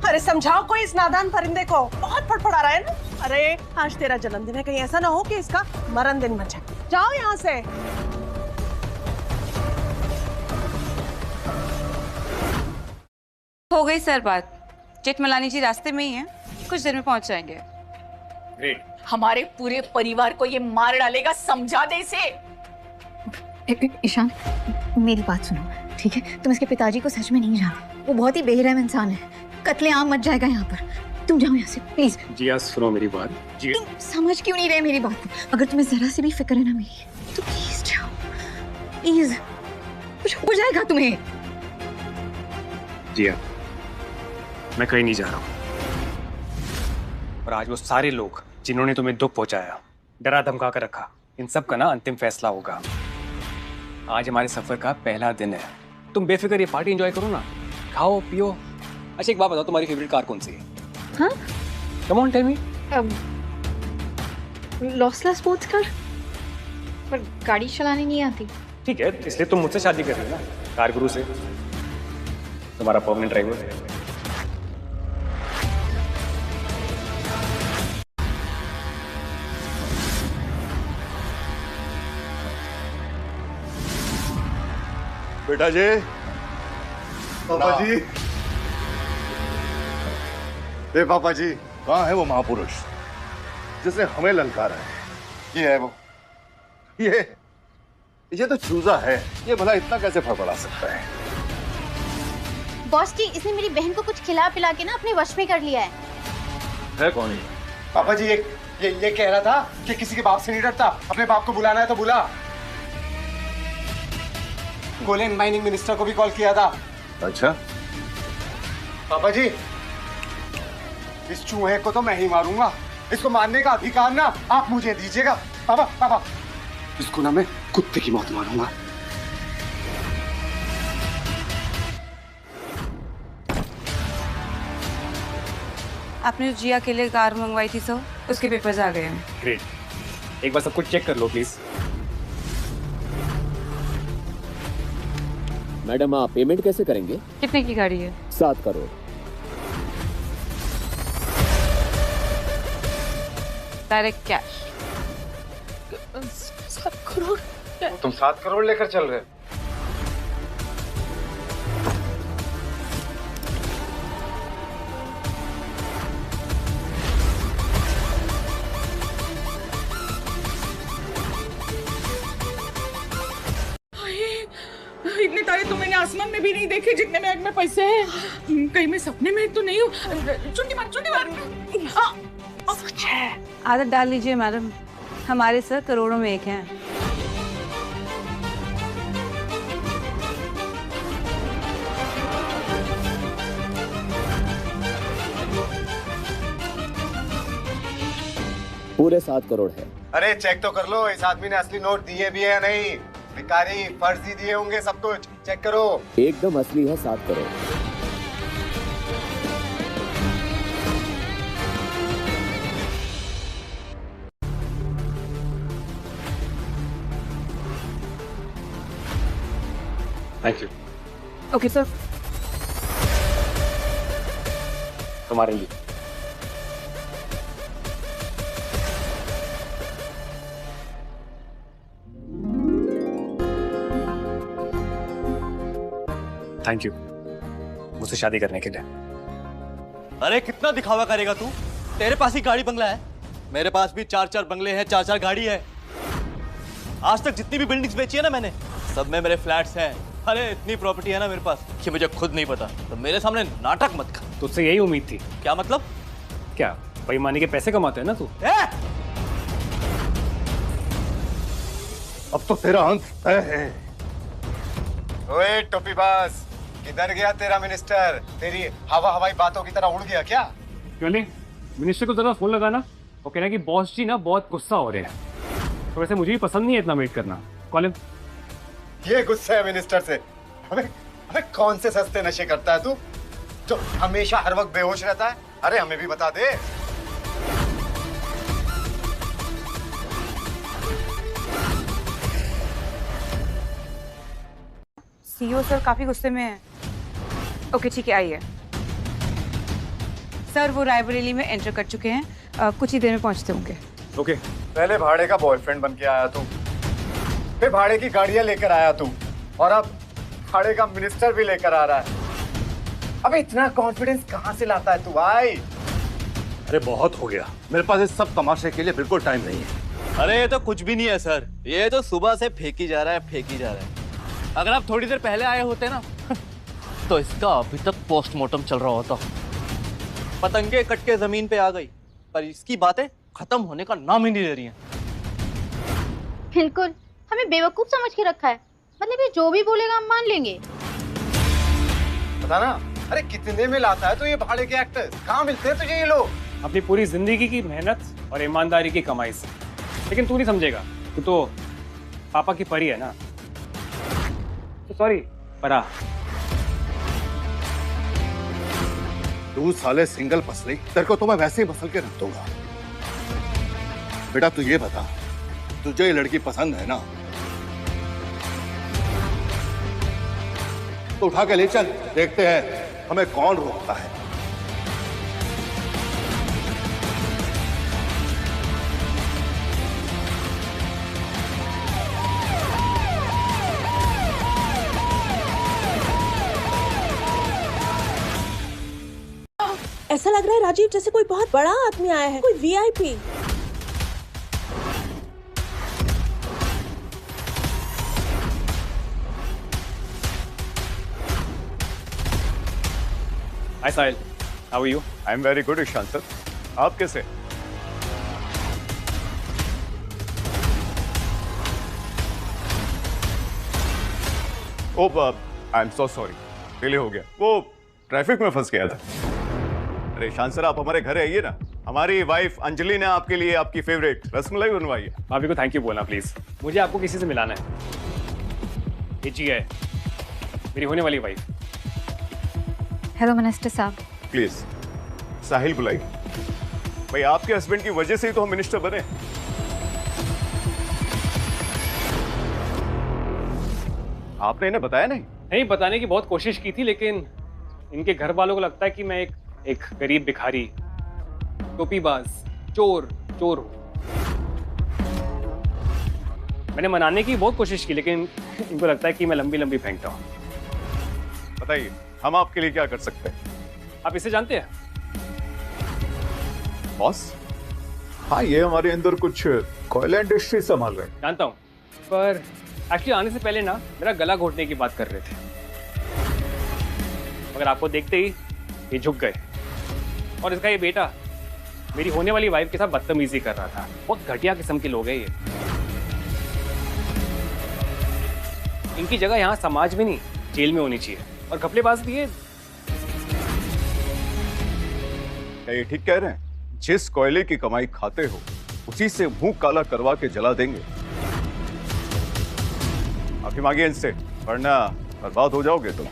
अरे समझाओ कोई इस नादान परिंदे को, बहुत फड़फड़ा रहा है ना। अरे आज तेरा जन्मदिन है, कहीं ऐसा ना हो कि इसका मरण दिन बन जाए। जाओ यहाँ से। हो गई सर बात। जेठमलानी जी रास्ते में ही हैं, कुछ देर में पहुंच जाएंगे। ग्रेट। हमारे पूरे परिवार को ये मार डालेगा, समझा दे इसे। ईशान मेरी बात सुनो, ठीक है? तुम इसके पिताजी को सच में नहीं जानते, वो बहुत ही बेरहम इंसान है। कत्लेआम मच जाएगा यहाँ पर। तुम जाओ यहाँ से प्लीज। जिया सुनो मेरी बात। जी तुम समझ क्यों नहीं रहे मेरी बात? अगर तुम्हें जरा सी भी फिक्र है ना मेरी, तो प्लीज जाओ, प्लीज। कुछ हो जाएगा तुम्हें। जिया, मैं कहीं नहीं जा रहा हूँ। और आज वो सारे लोग जिन्होंने तुम्हें दुख पहुंचाया, डरा धमका कर रखा, इन सब का ना अंतिम फैसला होगा। आज हमारे सफर का पहला दिन है। तुम बेफिक्र ये पार्टी एंजॉय करो ना, खाओ पियो। अच्छा एक बात बताओ, तुम्हारी फेवरेट कार कौन सी है? हाँ? Come on, tell me. लॉसला स्पोर्ट्स कार, पर गाड़ी चलानी नहीं आती। ठीक है, इसलिए तुम मुझसे शादी कर रही हो ना, कार गुरु से, तुम्हारा परमानेंट ड्राइवर। बेटा जी, पापा जी, ए पापा जी, कहाँ है वो महापुरुष जिसने हमें ललकारा है? ये है वो। ये तो चूजा है, ये भला इतना कैसे फड़फड़ा सकता है? बॉस जी, इसने मेरी बहन को कुछ खिला पिला के ना अपने वश में कर लिया है कौन ये? पापा जी ये कह रहा था कि किसी के बाप से नहीं डरता, अपने बाप को बुलाना है तो बुला। कोल एंड माइनिंग मिनिस्टर को भी कॉल किया था। अच्छा पापा जी, इस चूहे को तो मैं ही मारूंगा। इसको मारने का अधिकार ना आप मुझे दीजिएगा। पापा पापा, इसको ना मैं कुत्ते की मौत मारूंगा। आपने जो जिया के लिए कार मंगवाई थी सर, उसके पेपर्स आ गए हैं। ग्रेट, एक बार सब कुछ चेक कर लो प्लीज। मैडम आप पेमेंट कैसे करेंगे? कितने की गाड़ी है? 7 करोड़। Direct cash. 7 करोड़? तुम 7 करोड़ लेकर चल रहे हो? इतने तारे तो मैंने आसमान में भी नहीं देखे जितने बैग में पैसे हैं। कहीं मैं सपने में तो नहीं हूँ। चुंडी मार चुंडी मार। सच है। आदत डाल लीजिए मैडम, हमारे सर करोड़ों में एक हैं। पूरे 7 करोड़ है। अरे चेक तो कर लो, इस आदमी ने असली नोट दिए भी है या नहीं। भिखारी फर्जी दिए होंगे, सब कुछ चेक करो। एकदम असली है 7 crore. Thank you. Okay sir. तुम्हारे लिए। थैंक यू मुझसे शादी करने के लिए। अरे कितना दिखावा करेगा तू? तेरे पास ही गाड़ी बंगला है, मेरे पास भी 4-4 बंगले हैं, 4-4 गाड़ी है। आज तक जितनी भी बिल्डिंग्स बेची है ना मैंने, सब में मेरे फ्लैट्स हैं। अरे इतनी प्रॉपर्टी है ना मेरे पास कि मुझे खुद नहीं पता। तो मेरे सामने नाटक मत कर। तुझसे यही उम्मीद थी। क्या मतलब? क्या बेईमानी के पैसे कमाते हैं ना तू? अब तो तेरा अंत तय है। ओए टोपीबाज, किधर गया तेरा मिनिस्टर? तेरी हवाई बातों की तरह उड़ गया क्या? क्यों नहीं, मिनिस्टर को जरा फोन लगाना। वो कह रहे हैं कि बॉस जी ना बहुत गुस्सा हो रहे हैं। तो वैसे मुझे भी पसंद नहीं है इतना वेट करना। कॉलिन, ये गुस्सा है मिनिस्टर से? हमें कौन से सस्ते नशे करता है तू, जो हमेशा हर वक्त बेहोश रहता है? अरे हमें भी बता दे। सीईओ सर काफी गुस्से में है। ओके ठीक है, आइए। सर वो रायबरेली में एंटर कर चुके हैं, कुछ ही देर में पहुंचते होंगे। ओके। पहले भाड़े का बॉयफ्रेंड बन के आया तू, फिर भाड़े की गाड़ियां लेकर आया तू, और अब भाड़े का मिनिस्टर भी लेकर आ रहा है। अब इतना कॉन्फिडेंस कहां से लाता है तू भाई? अरे बहुत हो गया, मेरे पास इस सब तमाशे के लिए बिल्कुल टाइम नहीं है। अरे ये तो कुछ भी नहीं है सर, ये तो सुबह से फेंकी जा रहा है, फेंकी जा रहा है। अगर आप थोड़ी देर पहले आए होते ना तो इसका अभी तक पोस्टमार्टम चल रहा होता। पतंगे कट के जमीन पे आ गई, पर इसकी बातें खत्म होने का नाम ही नहीं ले रही हैं। बिल्कुल, हमें बेवकूफ समझ के रखा है। मतलब ये जो भी बोलेगा हम मान लेंगे। पता ना, अरे कितने में लाता है तो ये भाड़े के एक्टर्स? कहाँ मिलते हैं तुझे ये लोग? अपनी पूरी जिंदगी की मेहनत और ईमानदारी की कमाई से। लेकिन तू नहीं समझेगा, तू तो पापा की परी है ना। तो सॉरी परा। तू साले सिंगल पसली, तेरे को तो मैं वैसे ही मसल के रख दूंगा। बेटा तू ये बता, तुझे ये लड़की पसंद है ना? तो उठा के ले चल, देखते हैं हमें कौन रोकता है। ऐसा लग रहा है राजीव जैसे कोई बहुत बड़ा आदमी आया है, कोई VIP. Hi Sahil, how are you? I'm very good, Ishaan sir. आप कैसे? Oh, I am so sorry, delay हो गया, वो ट्रैफिक में फंस गया था। अरे ईशान सर, आप हमारे घर आइए ना, हमारी वाइफ अंजलि ने आपके लिए आपकी फेवरेट रसमलाई बनवाई है। भाभी को थैंक यू बोलना प्लीज। मुझे आपको किसी से मिलाना है। ये जी है मेरी होने वाली वाइफ। हेलो मिनिस्टर साहब। प्लीज साहिल बुलाइए। भाई आपके हस्बैंड की वजह से ही तो हम मिनिस्टर बने। आपने इन्हें बताया नहीं? नहीं, बताने की बहुत कोशिश की थी, लेकिन इनके घर वालों को लगता है कि मैं एक गरीब भिखारी, टोपीबाज, चोर हूं। मैंने मनाने की बहुत कोशिश की, लेकिन इनको लगता है कि मैं लंबी फेंकता हूं। बताइए हम आपके लिए क्या कर सकते हैं? आप इसे जानते हैं? बॉस? हाँ, ये हमारे अंदर कुछ कोयला इंडस्ट्री संभाल रहे हैं। जानता हूं, पर एक्चुअली आने से पहले ना मेरा गला घोटने की बात कर रहे थे, मगर आपको देखते ही ये झुक गए। और इसका ये बेटा मेरी होने वाली वाइफ के साथ बदतमीजी कर रहा था। बहुत घटिया किस्म के लोग हैं ये। इनकी जगह यहाँ समाज में नहीं, जेल में होनी चाहिए। और घपलेबाज भी है। क्या ये ठीक कह रहे हैं? जिस कोयले की कमाई खाते हो उसी से मुंह काला करवा के जला देंगे। माफी मांगिए इनसे, वरना बर्बाद हो जाओगे तुम।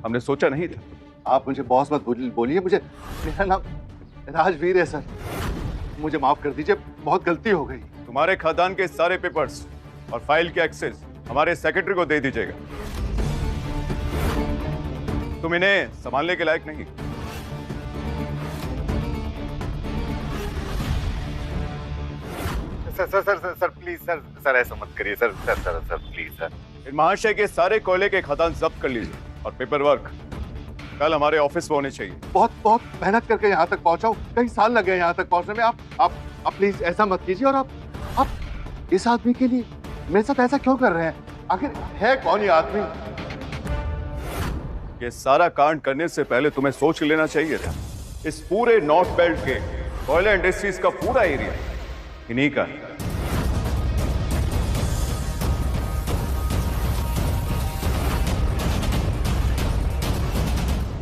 हमने सोचा नहीं था। आप मुझे बॉस मत बोलिए। मुझे, मेरा नाम राजवीर है सर। मुझे माफ कर दीजिए, बहुत गलती हो गई। तुम्हारे खादान के सारे पेपर्स और फाइल के एक्सेस हमारे सेक्रेटरी को दे दीजिएगा। तुम इन्हें संभालने के लायक नहीं। सर प्लीज सर ऐसा मत करिए सर प्लीज सर। इन महाशय के सारे कोयले के खदान जब्त कर लीजिए और पेपर वर्क कल हमारे ऑफिस में होने चाहिए। बहुत मेहनत करके यहाँ तक पहुँचा हूँ, कई साल लगे यहाँ तक पहुँचने में। आप प्लीज ऐसा मत कीजिए। और आप इस आदमी के लिए मेरे साथ ऐसा क्यों कर रहे हैं? आखिर है कौन ये आदमी? ये सारा कांड करने से पहले तुम्हें सोच लेना चाहिए था। इस पूरे नॉर्थ बेल्ट के कोयला इंडस्ट्रीज का पूरा एरिया इन्हीं का है।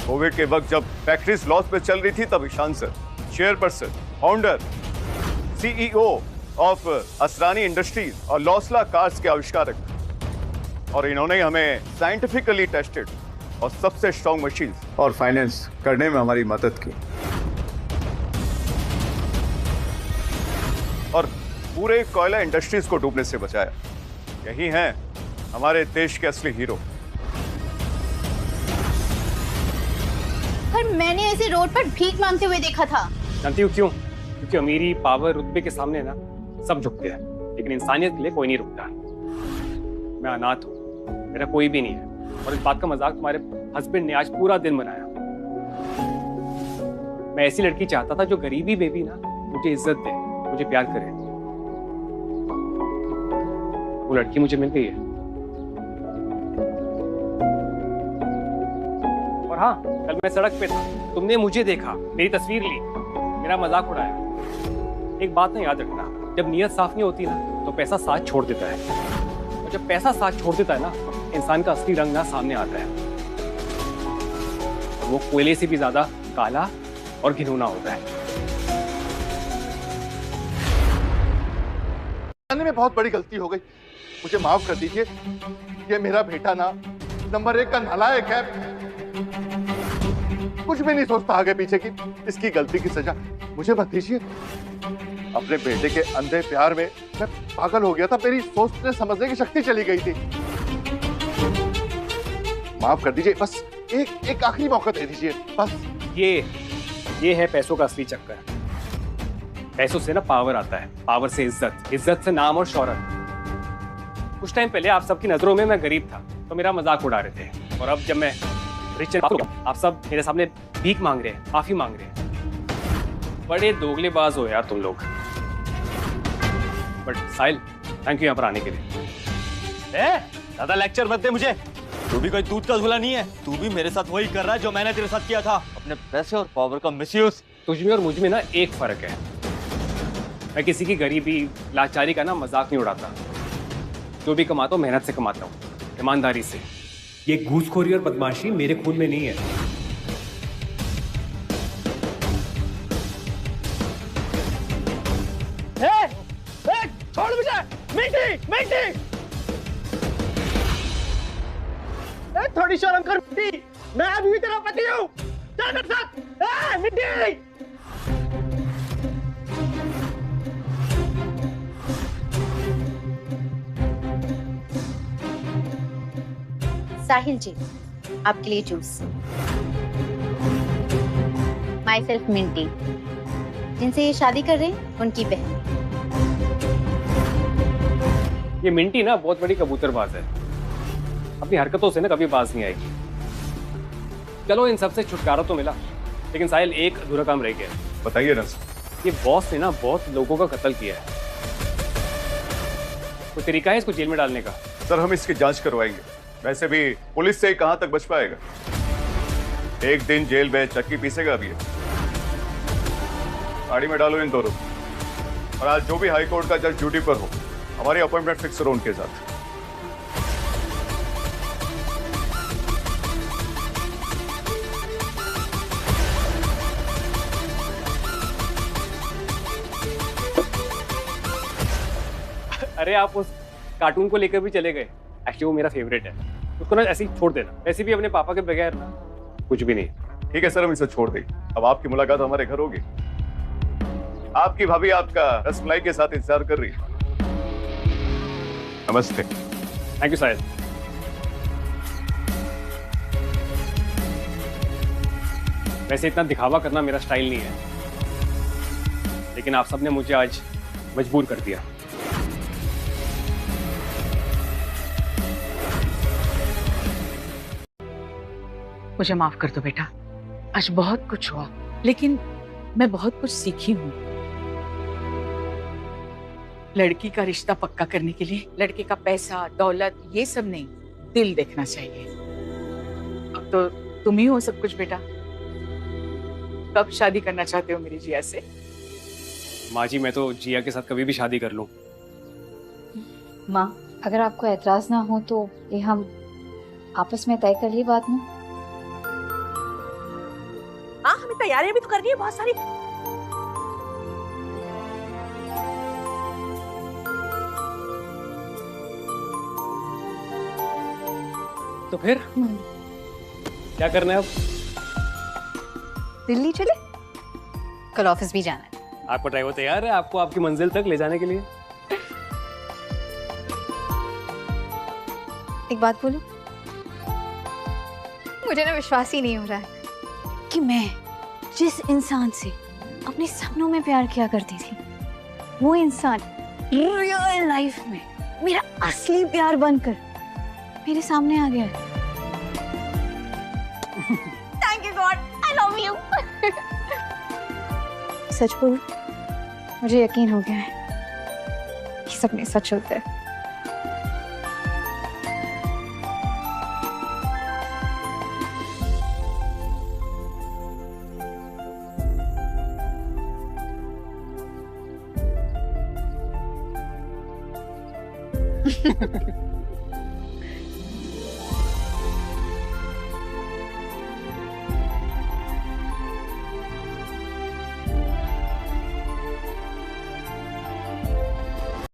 कोविड के वक्त जब फैक्ट्रीज लॉस पे चल रही थी, तब Ishan sir chairperson, founder, CEO of Asrani industries और लॉसला कार्स के आविष्कारक, और इन्होंने हमें साइंटिफिकली टेस्टेड और सबसे स्ट्रॉन्ग मशीन और फाइनेंस करने में हमारी मदद की और पूरे कोयला इंडस्ट्रीज को डूबने से बचाया। यही हैं हमारे देश के असली हीरो। पर मैंने ऐसे रोड पर भीख मांगते हुए देखा था। जानती हूँ क्यों? क्योंकि अमीरी, पावर, रुतबे के सामने ना सब झुकते हैं, लेकिन इंसानियत के लिए कोई नहीं रुकता। मैं अनाथ हूँ, मेरा कोई भी नहीं है, और इस बात का मजाक तुम्हारे हस्बैंड ने आज पूरा दिन बनाया। मैं ऐसी लड़की चाहता था जो गरीबी में भी ना मुझे इज्जत दे, मुझे प्यार करे। वो लड़की मुझे मिल गई है। और हाँ, कल मैं सड़क पे था, तुमने मुझे देखा, मेरी तस्वीर ली, मेरा मजाक उड़ाया। एक बात ना याद रखना, जब नीयत साफ नहीं होती ना तो पैसा साथ छोड़ देता है, और जब पैसा साथ छोड़ देता है ना इंसान का असली रंग ना सामने आता है। वो कोयले से भी ज्यादा काला और घिनौना होता है। में बहुत बड़ी गलती हो गई, मुझे माफ कर दीजिए। ये मेरा बेटा ना नंबर 1 का नालायक है, कुछ भी नहीं सोचता आगे पीछे की। इसकी गलती की सजा मुझे मत दीजिए। अपने बेटे के अंधे प्यार में मैं पागल हो गया था, मेरी सोचने समझने की शक्ति चली गई थी। माफ कर दीजिए, बस एक आखिरी मौका दे दीजिए बस। ये है पैसों का असली चक्कर। पैसों से ना पावर आता है, पावर से इज्जत, इज्जत से नाम और शोहरत। कुछ टाइम पहले आप सबकी नजरों में मैं गरीब था तो मेरा मजाक उड़ा रहे थे, और अब जब मैं रिच आप सब मेरे सामने भीख मांग रहे हैं, माफी मांग रहे हैं। बड़े दोगलेबाज हो यार तुम लोग। बट साहिल, थैंक यू यहाँ पर आने के लिए। ज्यादा लेक्चर मत दे मुझे। तू भी कोई दूध का झूला नहीं है, तू भी मेरे साथ वही कर रहा है जो मैंने तेरे साथ किया था, अपने पैसे और पावर का मिसयूज। तुझ में और मुझ में ना एक फर्क है, मैं किसी की गरीबी, लाचारी का ना मजाक नहीं उड़ाता। जो भी कमाता हूँ मेहनत से कमाता हूँ, ईमानदारी से। ये घूसखोरी और बदमाशी मेरे खून में नहीं है। छोड़ मुझे। मिंटी मिंटी, थोड़ी शर्म कर मिंटी, मैं अभी भी तेरा पति हूँ। चल मेरे साथ। मिंटी, साहिल जी, आपके लिए जूस। माई सेल्फ मिंटी, जिनसे ये शादी कर रहे हैं उनकी बहन। ये मिंटी ना बहुत बड़ी कबूतरबाज है, अपनी हरकतों से ना कभी बाज नहीं आएगी। चलो इन सब से छुटकारा तो मिला, लेकिन साहिल एक अधूरा काम रह गया। बताइए ना। ये बॉस ने ना बहुत लोगों का कत्ल किया है, कोई तरीका है इसको जेल में डालने का? सर हम इसकी जांच करवाएंगे, वैसे भी पुलिस से ही कहां तक बच पाएगा। एक दिन जेल में चक्की पीसेगा अभी। गाड़ी में डालो इन दोनों, और आज जो भी हाई कोर्ट का जज ड्यूटी पर हो हमारी अपॉइंटमेंट फिक्स करो उनके साथ। अरे आप उस कार्टून को लेकर भी चले गए, एक्चुअली वो मेरा फेवरेट है, उसको ना ऐसे ही छोड़ देना। वैसे भी अपने पापा के बगैर ना कुछ भी नहीं। ठीक है सर, हम इसे छोड़ दें। अब आपकी मुलाकात हमारे घर होगी। आपकी भाभी आपका रसमलाई के साथ इंतजार कर रही है। नमस्ते। थैंक यू साहिल। वैसे इतना दिखावा करना मेरा स्टाइल नहीं है, लेकिन आप सबने मुझे आज मजबूर कर दिया। मुझे माफ कर दो बेटा, आज बहुत कुछ हुआ, लेकिन मैं बहुत कुछ सीखी हूँ। लड़की का रिश्ता पक्का करने के लिए लड़के का पैसा दौलत ये सब नहीं, दिल देखना चाहिए। अब तो तुम ही हो सब कुछ बेटा। कब शादी करना चाहते हो मेरी जिया से? माँ जी मैं तो जिया के साथ कभी भी शादी कर लूं। माँ, अगर आपको एतराज ना हो तो ये हम आपस में तय कर लिए बात में। हाँ, हमें तैयारियां भी तो करनी है बहुत सारी। तो फिर क्या करना है अब? दिल्ली चले, कल ऑफिस भी जाना है। आपको ड्राइवर तैयार है आपको आपकी मंजिल तक ले जाने के लिए? एक बात बोलूं, मुझे ना विश्वास ही नहीं हो रहा है कि मैं जिस इंसान से अपने सपनों में प्यार किया करती थी, वो इंसान रियल लाइफ में मेरा असली प्यार बनकर मेरे सामने आ गया है। Thank you God, I love you. सच बोलूं, मुझे यकीन हो गया है कि सपने सच होते हैं। Ha ha ha.